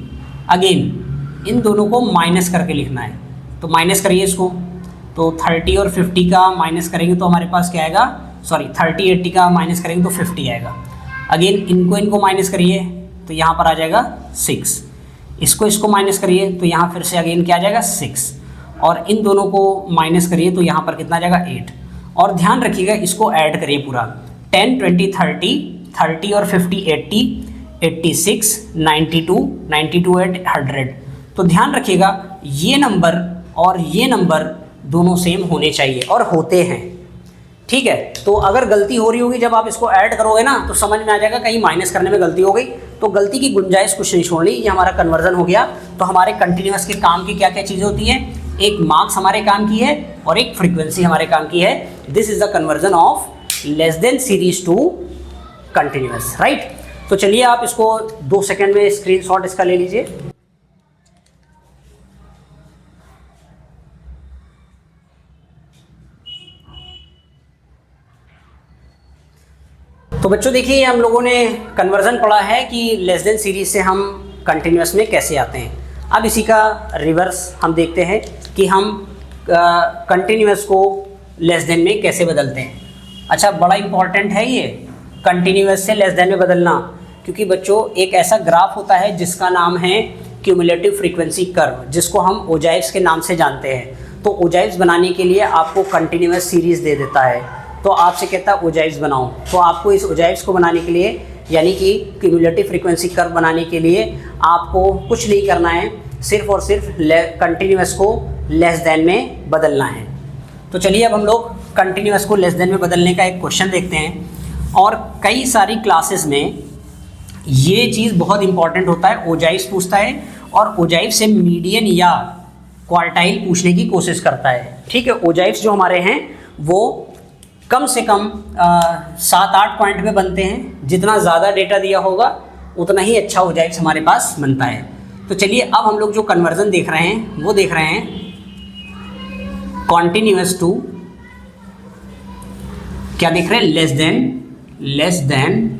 अगेन इन दोनों को माइनस करके लिखना है, तो माइनस करिए इसको, तो 30 और 50 का माइनस करेंगे तो हमारे पास क्या आएगा, सॉरी 30 80 का माइनस करेंगे तो 50 आएगा। अगेन इनको माइनस करिए तो यहाँ पर आ जाएगा 6, इसको माइनस करिए तो यहाँ फिर से अगेन क्या आ जाएगा 6, और इन दोनों को माइनस करिए तो यहाँ पर कितना आ जाएगा 8। और ध्यान रखिएगा इसको ऐड करिए पूरा, 10 20 30, 30 और 50 80, 86 92, 92 8 100। तो ध्यान रखिएगा ये नंबर और ये नंबर दोनों सेम होने चाहिए, और होते हैं। ठीक है, तो अगर गलती हो रही होगी जब आप इसको ऐड करोगे ना, तो समझ में आ जाएगा कहीं माइनस करने में गलती हो गई, तो गलती की गुंजाइश कुछ नहीं छोड़नी। ये हमारा कन्वर्जन हो गया। तो हमारे कंटिन्यूअस के काम की क्या क्या चीज़ें होती हैं, एक मार्क्स हमारे काम की है और एक फ्रीक्वेंसी हमारे काम की है। This is the conversion of less than series to continuous, right. तो चलिए आप इसको 2 सेकंड में स्क्रीनशॉट इसका ले लीजिए। तो बच्चों देखिए हम लोगों ने कन्वर्जन पढ़ा है कि लेस देन सीरीज से हम कंटिन्यूअस में कैसे आते हैं। अब इसी का रिवर्स हम देखते हैं कि हम कंटिन्यूअस को लेस देन में कैसे बदलते हैं। अच्छा, बड़ा इंपॉर्टेंट है ये कंटिन्यूअस से लेस देन में बदलना, क्योंकि बच्चों एक ऐसा ग्राफ होता है जिसका नाम है क्यूमुलेटिव फ्रीक्वेंसी कर्व, जिसको हम ओजाइव्स के नाम से जानते हैं। तो ओजाइव्स बनाने के लिए आपको कंटिन्यूअस सीरीज दे देता है, तो आपसे कहता है ओजाइव्स बनाओ। तो आपको इस ओजाइव्स को बनाने के लिए, यानी कि क्यूमुलेटिव फ्रीक्वेंसी कर्व बनाने के लिए आपको कुछ नहीं करना है, सिर्फ और सिर्फ कंटिन्यूअस को लेस देन में बदलना है। तो चलिए अब हम लोग कंटिन्यूअस को लेस देन में बदलने का एक क्वेश्चन देखते हैं। और कई सारी क्लासेस में ये चीज़ बहुत इंपॉर्टेंट होता है, ओजाइव्स पूछता है और ओजाइव से मीडियन या क्वार्टाइल पूछने की कोशिश करता है। ठीक है, ओजाइव्स जो हमारे हैं वो कम से कम 7-8 पॉइंट में बनते हैं। जितना ज़्यादा डेटा दिया होगा उतना ही अच्छा ओजाइव्स हमारे पास बनता है। तो चलिए अब हम लोग जो कन्वर्जन देख रहे हैं वो देख रहे हैं कॉन्टिन्यूअस टू क्या देख रहे हैं, लेस देन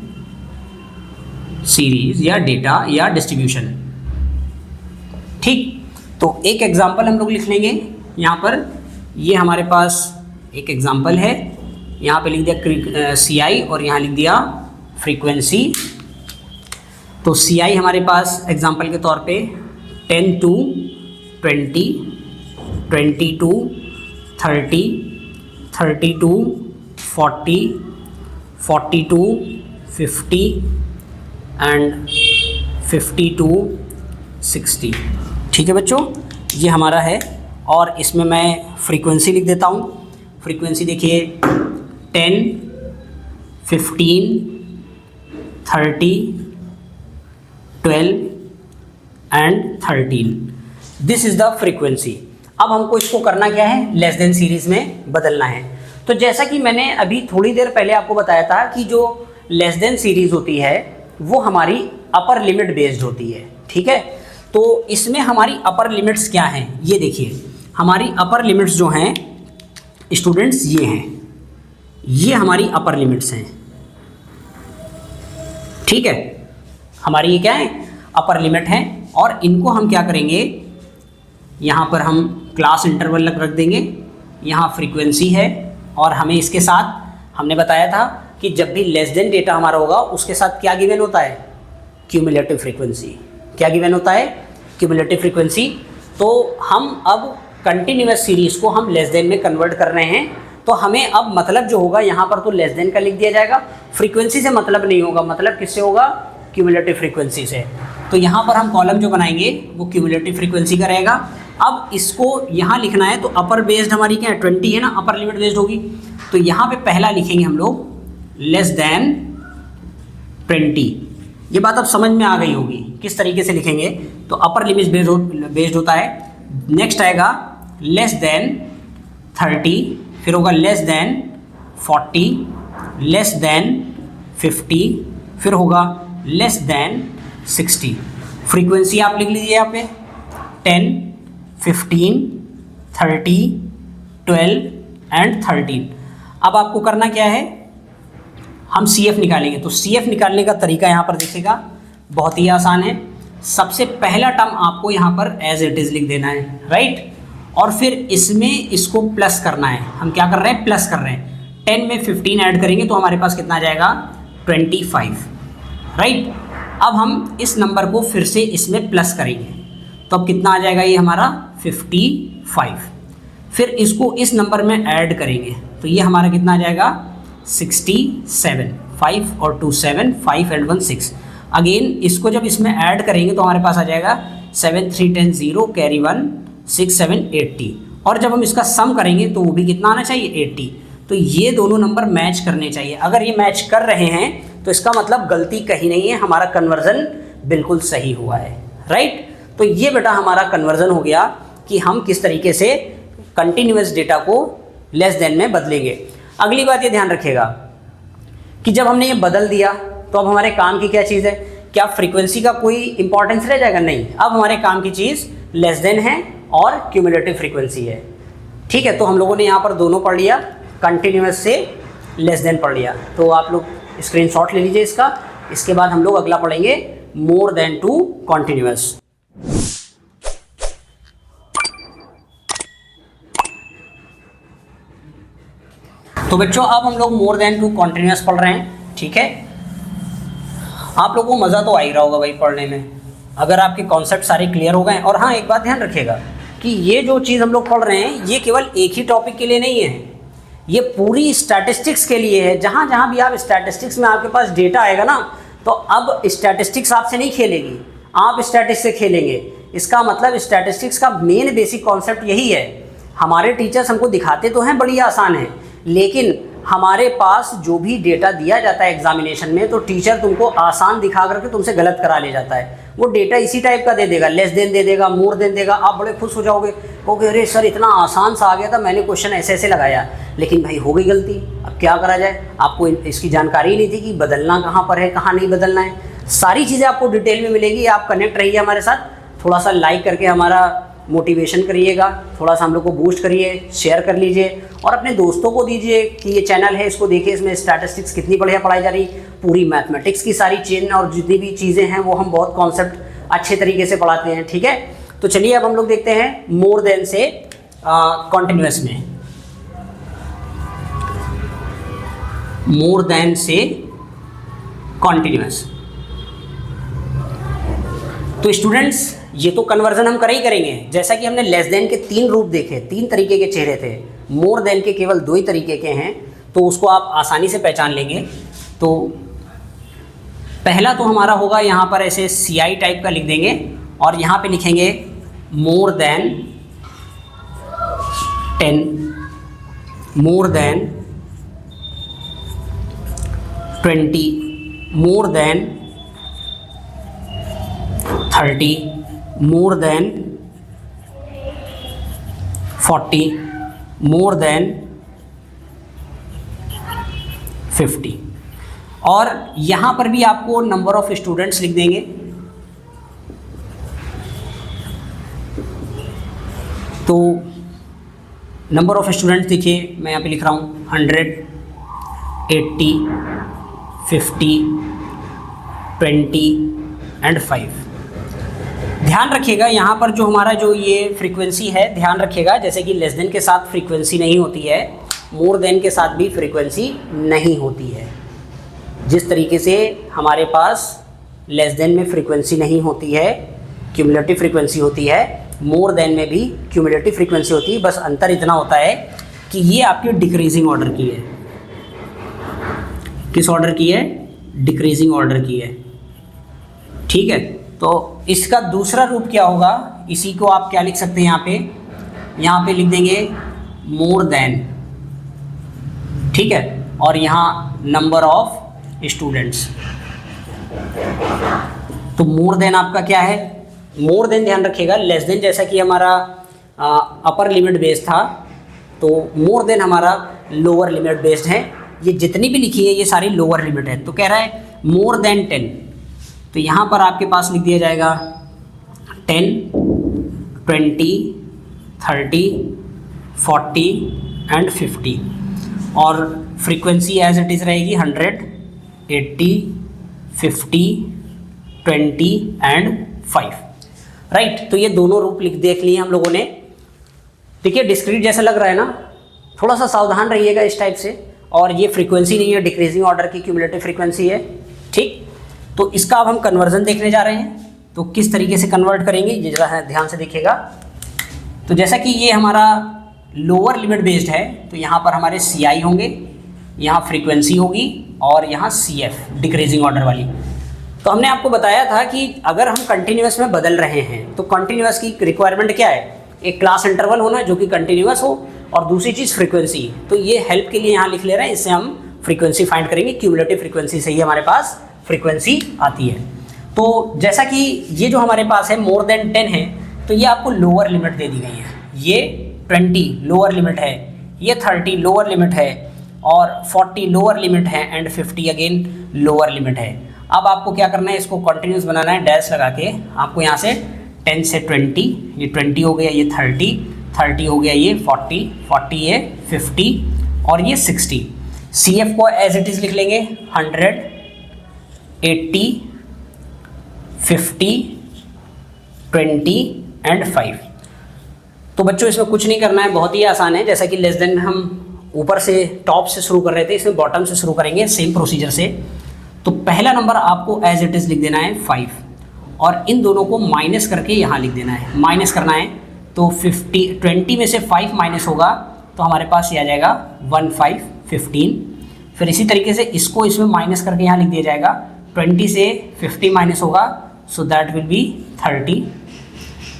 सीरीज या डेटा या डिस्ट्रीब्यूशन। ठीक, तो एक एग्जांपल हम लोग लिख लेंगे यहाँ पर। ये हमारे पास एक एग्जांपल है, यहाँ पे लिख दिया CI और यहाँ लिख दिया फ्रीक्वेंसी। तो CI हमारे पास एग्जांपल के तौर पे 10 to 20, 20 to 30, 30 to 40, 40 to 50 and 50 to 60। ठीक है बच्चों, ये हमारा है। और इसमें मैं फ्रीक्वेंसी लिख देता हूँ। फ्रीक्वेंसी देखिए 10, 15, 30, 12 and 13। This is the frequency. अब हमको इसको करना क्या है, लेस देन सीरीज़ में बदलना है। तो जैसा कि मैंने अभी थोड़ी देर पहले आपको बताया था कि जो लेस देन सीरीज़ होती है वो हमारी अपर लिमिट बेस्ड होती है। ठीक है, तो इसमें हमारी अपर लिमिट्स क्या हैं, ये देखिए। हमारी अपर लिमिट्स जो हैं स्टूडेंट्स ये हैं, ये हमारी अपर लिमिट्स हैं। ठीक है, हमारी ये क्या है, अपर लिमिट है। और इनको हम क्या करेंगे, यहाँ पर हम क्लास इंटरवल रख देंगे, यहाँ फ्रीक्वेंसी है। और हमें इसके साथ हमने बताया था कि जब भी लेस देन डेटा हमारा होगा उसके साथ क्या गिवन होता है, क्यूमुलेटिव फ्रीक्वेंसी। क्या गिवन होता है, क्यूमुलेटिव फ्रीक्वेंसी। तो हम अब कंटिन्यूअस सीरीज़ को हम लेस देन में कन्वर्ट कर रहे हैं। तो हमें अब मतलब जो होगा यहाँ पर तो लेस देन का लिख दिया जाएगा, फ्रीक्वेंसी से मतलब नहीं होगा, मतलब किससे होगा, क्यूमुलेटिव फ्रीक्वेंसी से। तो यहाँ पर हम कॉलम जो बनाएंगे वो क्यूमुलेटिव फ्रीक्वेंसी का रहेगा। अब इसको यहाँ लिखना है तो अपर बेस्ड हमारी क्या है, 20 है ना, अपर लिमिट बेस्ड होगी। तो यहाँ पे पहला लिखेंगे हम लोग लेस देन 20। ये बात अब समझ में आ गई होगी किस तरीके से लिखेंगे। तो अपर लिमिट बेस्ड होता है। नेक्स्ट आएगा लेस देन 30, फिर होगा लेस देन 40, लेस देन 50, फिर होगा लेस देन 60। फ्रीक्वेंसी आप लिख लीजिए यहाँ पे 10, 15, 30, 12 एंड 13। अब आपको करना क्या है, हम CF निकालेंगे। तो CF निकालने का तरीका यहाँ पर देखिएगा, बहुत ही आसान है। सबसे पहला टर्म आपको यहाँ पर एज इट इज़ लिख देना है, राइट। और फिर इसमें इसको प्लस करना है। हम क्या कर रहे हैं, प्लस कर रहे हैं। 10 में 15 ऐड करेंगे तो हमारे पास कितना आ जाएगा, 25, राइट। अब हम इस नंबर को फिर से इसमें प्लस करेंगे तो अब कितना आ जाएगा, ये हमारा 55। फिर इसको इस नंबर में ऐड करेंगे तो ये हमारा कितना आ जाएगा, 67। 5 और 2 7, 5 एंड 1 6। अगेन इसको जब इसमें ऐड करेंगे तो हमारे पास आ जाएगा 7 3 10 0 कैरी 1 6 7 80। और जब हम इसका सम करेंगे तो वो भी कितना आना चाहिए, 80। तो ये दोनों नंबर मैच करने चाहिए। अगर ये मैच कर रहे हैं तो इसका मतलब गलती कहीं नहीं है, हमारा कन्वर्जन बिल्कुल सही हुआ है, राइट। तो ये बेटा हमारा कन्वर्जन हो गया कि हम किस तरीके से कंटिन्यूअस डेटा को लेस देन में बदलेंगे। अगली बात ये ध्यान रखिएगा कि जब हमने ये बदल दिया तो अब हमारे काम की क्या चीज़ है, क्या फ्रीक्वेंसी का कोई इंपॉर्टेंस रह जाएगा, नहीं। अब हमारे काम की चीज़ लेस देन है और क्यूमुलेटिव फ्रीक्वेंसी है। ठीक है, तो हम लोगों ने यहाँ पर दोनों पढ़ लिया, कंटिन्यूअस से लेस देन पढ़ लिया। तो आप लोग स्क्रीनशॉट ले लीजिए इसका। इसके बाद हम लोग अगला पढ़ेंगे मोर देन टू कॉन्टिन्यूअस। तो बच्चों अब हम लोग मोर देन टू कॉन्टिन्यूअस पढ़ रहे हैं। ठीक है, आप लोगों को मज़ा तो आ ही रहा होगा भाई पढ़ने में, अगर आपके कॉन्सेप्ट सारे क्लियर हो गए। और हाँ, एक बात ध्यान रखिएगा कि ये जो चीज़ हम लोग पढ़ रहे हैं ये केवल एक ही टॉपिक के लिए नहीं है, ये पूरी स्टैटिस्टिक्स के लिए है। जहाँ जहाँ भी आप स्टैटिस्टिक्स में आपके पास डेटा आएगा ना, तो अब स्टैटिस्टिक्स आपसे नहीं खेलेगी, आप स्टैटिस्टिक्स से खेलेंगे। इसका मतलब स्टैटिस्टिक्स का मेन बेसिक कॉन्सेप्ट यही है। हमारे टीचर्स हमको दिखाते तो हैं बड़ी आसान है, लेकिन हमारे पास जो भी डेटा दिया जाता है एग्जामिनेशन में, तो टीचर तुमको आसान दिखा करके तुमसे गलत करा ले जाता है। वो डेटा इसी टाइप का दे देगा, लेस देन दे देगा, मोर देन देगा। आप बड़े खुश हो जाओगे, कहोगे अरे सर इतना आसान सा आ गया था, मैंने क्वेश्चन ऐसे ऐसे लगाया, लेकिन भाई हो गई गलती, अब क्या करा जाए। आपको इसकी जानकारी नहीं थी कि बदलना कहाँ पर है, कहाँ नहीं बदलना है। सारी चीज़ें आपको डिटेल में मिलेगी। आप कनेक्ट रहिए हमारे साथ, थोड़ा सा लाइक करके हमारा मोटिवेशन करिएगा, थोड़ा सा हम लोग को बूस्ट करिए, शेयर कर लीजिए और अपने दोस्तों को दीजिए कि ये चैनल है, इसको देखिए, इसमें स्टैटिस्टिक्स कितनी बढ़िया पढ़ाई जा रही, पूरी मैथमेटिक्स की सारी चेन और जितनी भी चीज़ें हैं वो हम बहुत कॉन्सेप्ट अच्छे तरीके से पढ़ाते हैं। ठीक है, तो चलिए अब हम लोग देखते हैं मोर देन से कॉन्टिन्यूअस में। मोर देन से कॉन्टिन्यूअस, तो स्टूडेंट्स ये तो कन्वर्जन हम कर ही करेंगे। जैसा कि हमने लेस देन के 3 रूप देखे, 3 तरीके के चेहरे थे, मोर देन के केवल 2 ही तरीके के हैं, तो उसको आप आसानी से पहचान लेंगे। तो पहला तो हमारा होगा यहाँ पर ऐसे CI टाइप का लिख देंगे और यहाँ पे लिखेंगे more than 10, more than 20, more than 30, more than 40, more than 50। और यहाँ पर भी आपको नंबर ऑफ स्टूडेंट्स लिख देंगे। तो नंबर ऑफ स्टूडेंट्स देखिए, मैं यहाँ पे लिख रहा हूँ 100, 80, 50, 20 एंड 5। ध्यान रखिएगा यहाँ पर जो हमारा जो ये फ्रीक्वेंसी है, ध्यान रखिएगा जैसे कि लेस देन के साथ फ्रीक्वेंसी नहीं होती है, मोर देन के साथ भी फ्रीक्वेंसी नहीं होती है। जिस तरीके से हमारे पास लेस देन में फ्रीक्वेंसी नहीं होती है, क्यूमुलेटिव फ्रीक्वेंसी होती है, मोर देन में भी क्यूमुलेटिव फ्रीक्वेंसी होती है। बस अंतर इतना होता है कि ये आपके डिक्रीजिंग ऑर्डर की है। किस ऑर्डर की है? डिक्रीजिंग ऑर्डर की है। ठीक है, तो इसका दूसरा रूप क्या होगा, इसी को आप क्या लिख सकते हैं यहाँ पे लिख देंगे मोर देन। ठीक है, और यहाँ नंबर ऑफ स्टूडेंट्स। तो मोर देन आपका क्या है? मोर देन ध्यान रखिएगा, लेस देन जैसा कि हमारा अपर लिमिट बेस्ड था, तो मोर देन हमारा लोअर लिमिट बेस्ड है। ये जितनी भी लिखी है ये सारी लोअर लिमिट है। तो कह रहा है मोर देन 10, तो यहाँ पर आपके पास लिख दिया जाएगा 10, 20, 30, 40 एंड 50। और फ्रीक्वेंसी एज इट इज़ रहेगी 100, 80, 50, 20 एंड 5। राइट, तो ये दोनों रूप देख लिए हम लोगों ने। देखिए डिस्क्रीट जैसा लग रहा है ना, थोड़ा सा सावधान रहिएगा इस टाइप से। और ये फ्रीक्वेंसी नहीं है, डिक्रीजिंग ऑर्डर की क्यूमुलेटिव फ्रीक्वेंसी है। ठीक, तो इसका अब हम कन्वर्जन देखने जा रहे हैं। तो किस तरीके से कन्वर्ट करेंगे ये जरा ध्यान से देखिएगा। तो जैसा कि ये हमारा लोअर लिमिट बेस्ड है, तो यहाँ पर हमारे CI होंगे, यहाँ फ्रीक्वेंसी होगी और यहाँ CF डिक्रीजिंग ऑर्डर वाली। तो हमने आपको बताया था कि अगर हम कंटिन्यूअस में बदल रहे हैं तो कंटिन्यूअस की रिक्वायरमेंट क्या है? एक क्लास इंटरवल होना जो कि कंटिन्यूअस हो, और दूसरी चीज़ फ्रीक्वेंसी। तो ये हेल्प के लिए यहाँ लिख ले रहे हैं, इससे हम फ्रीक्वेंसी फाइंड करेंगे। क्यूमुलेटिव फ्रीक्वेंसी से ही हमारे पास फ्रीक्वेंसी आती है। तो जैसा कि ये जो हमारे पास है मोर देन 10 है, तो ये आपको लोअर लिमिट दे दी गई है। ये 20 लोअर लिमिट है, ये 30 लोअर लिमिट है, और 40 लोअर लिमिट है एंड 50 अगेन लोअर लिमिट है। अब आपको क्या करना है, इसको कंटिन्यूस बनाना है, डैश लगा के। आपको यहाँ से 10 से 20, ये 20 हो गया, ये 30 हो गया, ये 40 ये 50 और ये 60। CF को एज इट इज़ लिख लेंगे 100, 80, 50, 20 एंड 5। तो बच्चों इसमें कुछ नहीं करना है, बहुत ही आसान है। जैसा कि लेस देन में हम ऊपर से टॉप से शुरू कर रहे थे, इसमें बॉटम से शुरू करेंगे सेम प्रोसीजर से। तो पहला नंबर आपको एज इट इज़ लिख देना है 5, और इन दोनों को माइनस करके यहाँ लिख देना है। माइनस करना है तो 20 में से 5 माइनस होगा तो हमारे पास ये आ जाएगा 15। फिर इसी तरीके से इसको इसमें माइनस करके यहाँ लिख दिया जाएगा। 20 से 50 माइनस होगा, सो दैट विल बी 30।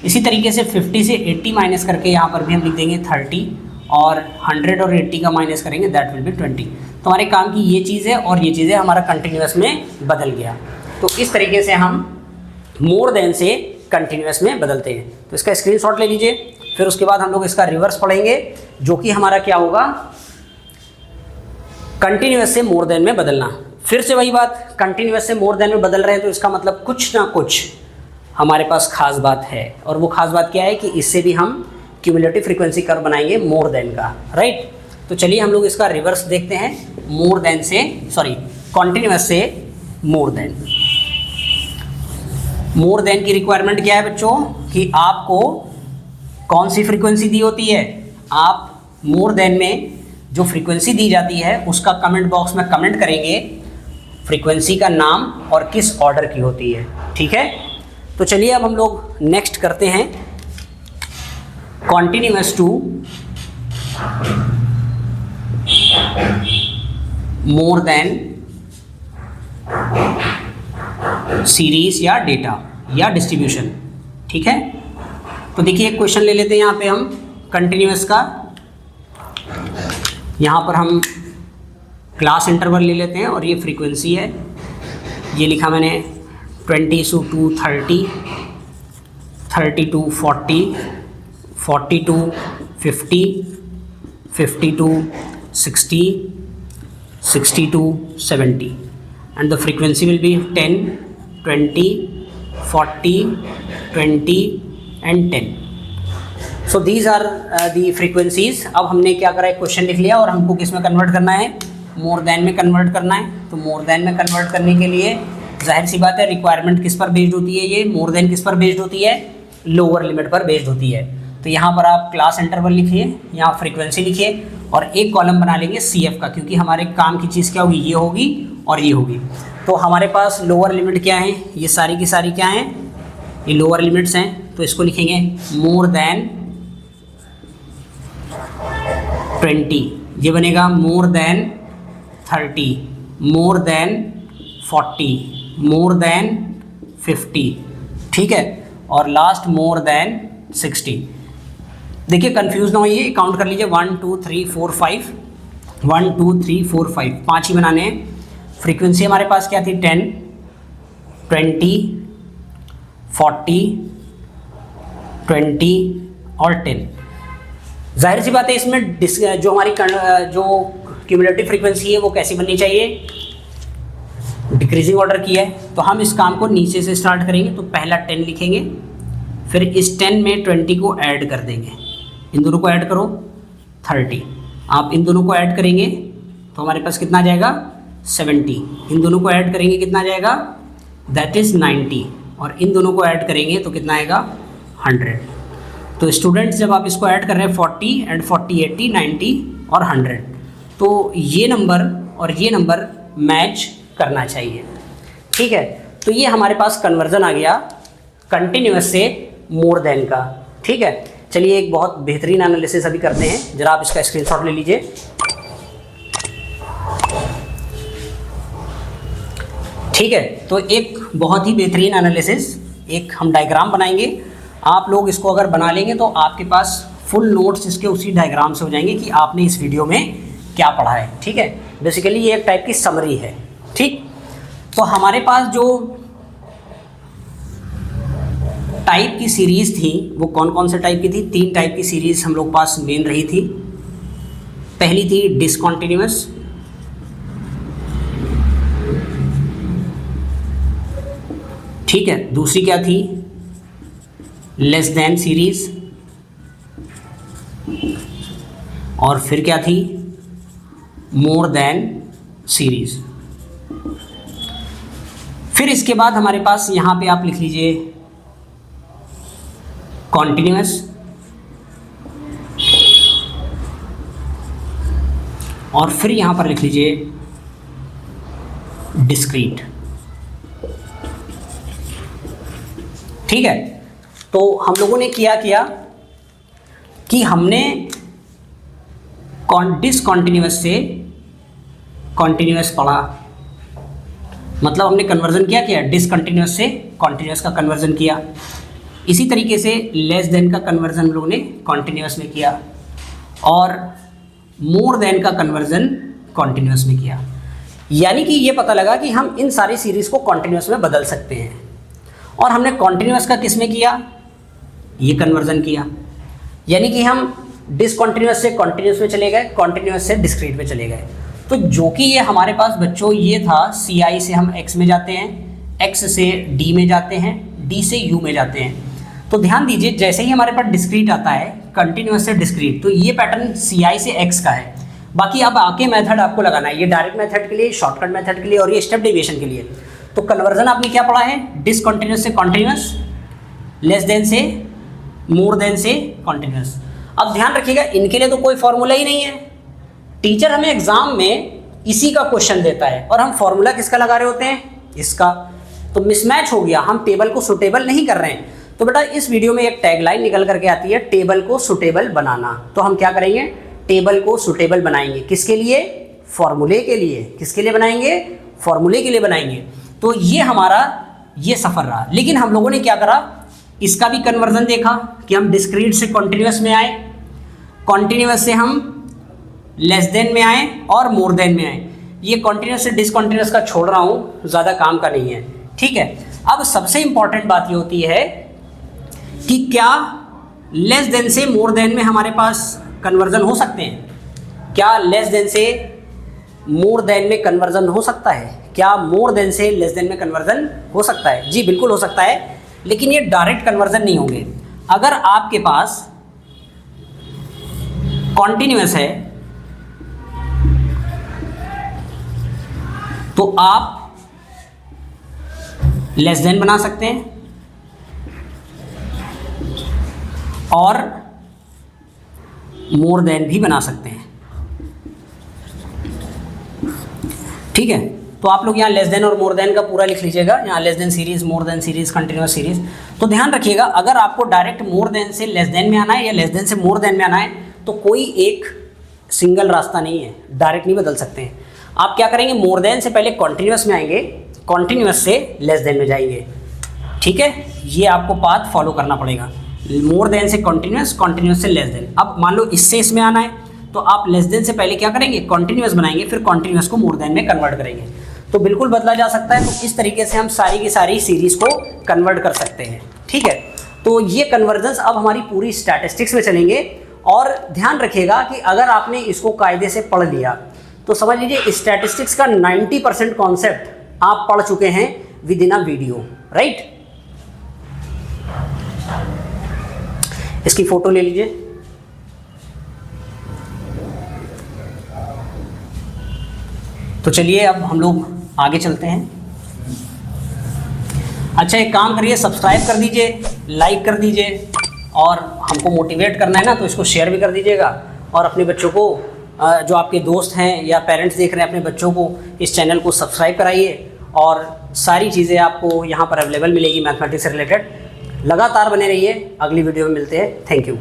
इसी तरीके से 50 से 80 माइनस करके यहाँ पर भी हम लिख देंगे 30, और 100 और 80 का माइनस करेंगे, दैट विल बी 20। तो हमारे काम की ये चीज़ है, और ये चीज़ें हमारा कंटिन्यूअस में बदल गया। तो इस तरीके से हम मोर देन से कंटिन्यूअस में बदलते हैं। तो इसका स्क्रीनशॉट ले लीजिए। फिर उसके बाद हम लोग इसका रिवर्स पढ़ेंगे, जो कि हमारा क्या होगा, कंटिन्यूअस से मोर देन में बदलना। फिर से वही बात, कंटिन्यूअस से मोर देन में बदल रहे हैं तो इसका मतलब कुछ ना कुछ हमारे पास खास बात है, और वो खास बात क्या है कि इससे भी हम क्यूमुलेटिव फ्रीक्वेंसी कर्व बनाएंगे मोर देन का, राइट। तो चलिए हम लोग इसका रिवर्स देखते हैं, मोर देन से, सॉरी, कॉन्टिन्यूअस से मोर देन। मोर देन की रिक्वायरमेंट क्या है बच्चों, कि आपको कौन सी फ्रीक्वेंसी दी होती है, आप मोर देन में जो फ्रीक्वेंसी दी जाती है उसका कमेंट बॉक्स में कमेंट करेंगे, फ्रीक्वेंसी का नाम और किस ऑर्डर की होती है, ठीक है। तो चलिए अब हम लोग नेक्स्ट करते हैं, continuous to more than series या डेटा या डिस्ट्रीब्यूशन, ठीक है। तो देखिए एक क्वेश्चन ले लेते हैं यहाँ पे हम कंटिन्यूअस का, यहाँ पर हम क्लास इंटरवल ले लेते हैं और ये फ्रीक्वेंसी है, ये लिखा मैंने 20 to 30, 30 to 40, 40 to 50, 50 to 60, 60 to 70, and the frequency will be 10, 20, 40, 20 and 10. So these are the frequencies. अब हमने क्या करा, एक क्वेश्चन लिख लिया और हमको किस में कन्वर्ट करना है, मोर देन में कन्वर्ट करना है। तो मोर देन में कन्वर्ट करने के लिए जाहिर सी बात है रिक्वायरमेंट किस पर बेस्ड होती है, ये मोर देन किस पर बेस्ड होती है, लोअर लिमिट पर बेस्ड होती है। तो यहाँ पर आप क्लास इंटरवल लिखिए, यहाँ फ्रीक्वेंसी लिखिए और एक कॉलम बना लेंगे CF का, क्योंकि हमारे काम की चीज़ क्या होगी, ये होगी और ये होगी। तो हमारे पास लोअर लिमिट क्या है, ये सारी की सारी क्या हैं, ये लोअर लिमिट्स हैं। तो इसको लिखेंगे मोर देन 20, ये बनेगा more than 30, more than 40, more than 50, ठीक है, और लास्ट मोर देन 60। देखिए कंफ्यूज ना होइए, काउंट कर लीजिए 1 2 3 4 5, 1 2 3 4 5, 5 ही बनाने हैं। फ्रीक्वेंसी हमारे पास क्या थी, 10, 20, 40, 20 और 10। जाहिर सी बात है इसमें जो हमारी जो क्यूमुलेटिव फ्रीक्वेंसी है वो कैसी बननी चाहिए, डिक्रीजिंग ऑर्डर की है। तो हम इस काम को नीचे से स्टार्ट करेंगे, तो पहला 10 लिखेंगे, फिर इस 10 में 20 को ऐड कर देंगे, इन दोनों को ऐड करो 30, आप इन दोनों को ऐड करेंगे तो हमारे पास कितना आ जाएगा 70, इन दोनों को ऐड करेंगे कितना आ जाएगा, दैट इज़ 90, और इन दोनों को ऐड करेंगे तो कितना आएगा 100। तो स्टूडेंट्स जब आप इसको ऐड कर रहे हैं 40 एंड 40 80 90 और 100, तो ये नंबर और ये नंबर मैच करना चाहिए, ठीक है। तो ये हमारे पास कन्वर्जन आ गया कंटिन्यूअस से मोर देन का, ठीक है। चलिए एक बहुत बेहतरीन एनालिसिस अभी करते हैं, जरा आप इसका स्क्रीनशॉट ले लीजिए। ठीक है, तो एक बहुत ही बेहतरीन एनालिसिस, एक हम डायग्राम बनाएंगे, आप लोग इसको अगर बना लेंगे तो आपके पास फुल नोट्स इसके उसी डायग्राम से हो जाएंगे कि आपने इस वीडियो में क्या पढ़ा है, ठीक है। बेसिकली ये एक टाइप की समरी है, ठीक। तो हमारे पास जो टाइप की सीरीज़ थी वो कौन कौन से टाइप की थी, 3 टाइप की सीरीज़ हम लोग पास मेन रही थी। पहली थी डिसकंटिन्यूअस, ठीक है। दूसरी क्या थी, लेस देन सीरीज, और फिर क्या थी, मोर देन सीरीज। फिर इसके बाद हमारे पास यहां पे आप लिख लीजिए कॉन्टिन्यूअस, और फिर यहां पर लिख लीजिए डिस्क्रीट, ठीक है। तो हम लोगों ने किया कि हमने डिसकंटिन्यूअस से कॉन्टिन्यूअस पढ़ा, मतलब हमने कन्वर्जन किया डिसकंटिन्यूअस से कॉन्टिन्यूअस का कन्वर्जन किया। इसी तरीके से लेस देन का कन्वर्जन हम लोगों ने कॉन्टिन्यूअस में किया, और मोर देन का कन्वर्जन कॉन्टिन्यूअस में किया। यानी कि ये पता लगा कि हम इन सारी सीरीज़ को कॉन्टिन्यूअस में बदल सकते हैं। और हमने कॉन्टिन्यूअस का किस में किया, ये कन्वर्जन किया, यानी कि हम डिसकंटिन्यूअस से कॉन्टिन्यूअस में चले गए, कॉन्टिन्यूअस से डिस्क्रीट में चले गए। तो जो कि ये हमारे पास बच्चों ये था, CI से हम X में जाते हैं, X से D में जाते हैं, डी से यू में जाते हैं। तो ध्यान दीजिए, जैसे ही हमारे पास डिस्क्रीट आता है, कंटिन्यूअस से डिस्क्रीट, तो ये पैटर्न CI से X का है। बाकी अब आके मेथड आपको लगाना है, ये डायरेक्ट मेथड के लिए, शॉर्टकट मेथड के लिए और ये स्टेप डेविएशन के लिए। तो कन्वर्जन आपने क्या पढ़ा है, डिसकंटिन्यूअस से कॉन्टिन्यूअस, लेस देन से मोर देन से कॉन्टिन्यूअस। अब ध्यान रखिएगा, इनके लिए तो कोई फॉर्मूला ही नहीं है। टीचर हमें एग्जाम में इसी का क्वेश्चन देता है और हम फॉर्मूला किसका लगा रहे होते हैं, इसका। तो मिसमैच हो गया, हम टेबल को सुटेबल नहीं कर रहे हैं। तो बेटा इस वीडियो में एक टैगलाइन निकल करके आती है, टेबल को सुटेबल बनाना। तो हम क्या करेंगे, टेबल को सुटेबल बनाएंगे। किसके लिए, फॉर्मूले के लिए। किसके लिए बनाएंगे, फॉर्मूले के लिए बनाएंगे। तो ये हमारा ये सफ़र रहा। लेकिन हम लोगों ने क्या करा, इसका भी कन्वर्जन देखा कि हम डिस्क्रीट से कॉन्टिन्यूअस में आए, कॉन्टिन्यूअस से हम लेस देन में आए और मोर देन में आए। ये कॉन्टिन्यूअस से डिसकॉन्टिन्यूअस का छोड़ रहा हूँ, ज़्यादा काम का नहीं है, ठीक है। अब सबसे इंपॉर्टेंट बात ये होती है कि क्या लेस देन से मोर देन में हमारे पास कन्वर्जन हो सकते हैं। क्या लेस देन से मोर देन में कन्वर्जन हो सकता है, क्या मोर देन से लेस देन में कन्वर्जन हो सकता है। जी बिल्कुल हो सकता है, लेकिन ये डायरेक्ट कन्वर्जन नहीं होंगे। अगर आपके पास कॉन्टिन्यूअस है तो आप लेस देन बना सकते हैं और मोर देन भी बना सकते हैं, ठीक है। तो आप लोग यहाँ लेस देन और मोर देन का पूरा लिख लीजिएगा, यहाँ लेस देन सीरीज, मोर देन सीरीज, कंटिन्यूअस सीरीज। तो ध्यान रखिएगा, अगर आपको डायरेक्ट मोर देन से लेस देन में आना है या लेस देन से मोर देन में आना है तो कोई एक सिंगल रास्ता नहीं है, डायरेक्ट नहीं बदल सकते हैं। आप क्या करेंगे, मोर देन से पहले कॉन्टिन्यूअस में आएंगे, कॉन्टिन्यूअस से लेस देन में जाएंगे, ठीक है। ये आपको पाथ फॉलो करना पड़ेगा, मोर देन से कॉन्टिन्यूअस, कॉन्टिन्यूअस से लेस देन। अब मान लो इससे इसमें आना है तो आप लेस देन से पहले क्या करेंगे, कॉन्टिन्यूअस बनाएंगे, फिर कॉन्टिन्यूअस को मोर देन में कन्वर्ट करेंगे। तो बिल्कुल बदला जा सकता है। तो इस तरीके से हम सारी की सारी सीरीज को कन्वर्ट कर सकते हैं, ठीक है। तो ये कन्वर्जेंस अब हमारी पूरी स्टैटिस्टिक्स में चलेंगे। और ध्यान रखिएगा कि अगर आपने इसको कायदे से पढ़ लिया तो समझ लीजिए स्टैटिस्टिक्स का 90% कॉन्सेप्ट आप पढ़ चुके हैं with in a video, right. इसकी फोटो ले लीजिए। तो चलिए अब हम लोग आगे चलते हैं। अच्छा एक काम करिए, सब्सक्राइब कर दीजिए, लाइक कर दीजिए और हमको मोटिवेट करना है ना, तो इसको शेयर भी कर दीजिएगा। और अपने बच्चों को, जो आपके दोस्त हैं या पेरेंट्स देख रहे हैं, अपने बच्चों को इस चैनल को सब्सक्राइब कराइए। और सारी चीज़ें आपको यहाँ पर अवेलेबल मिलेगी मैथमेटिक्स से रिलेटेड। लगातार बने रहिए, अगली वीडियो में मिलते हैं। Thank you.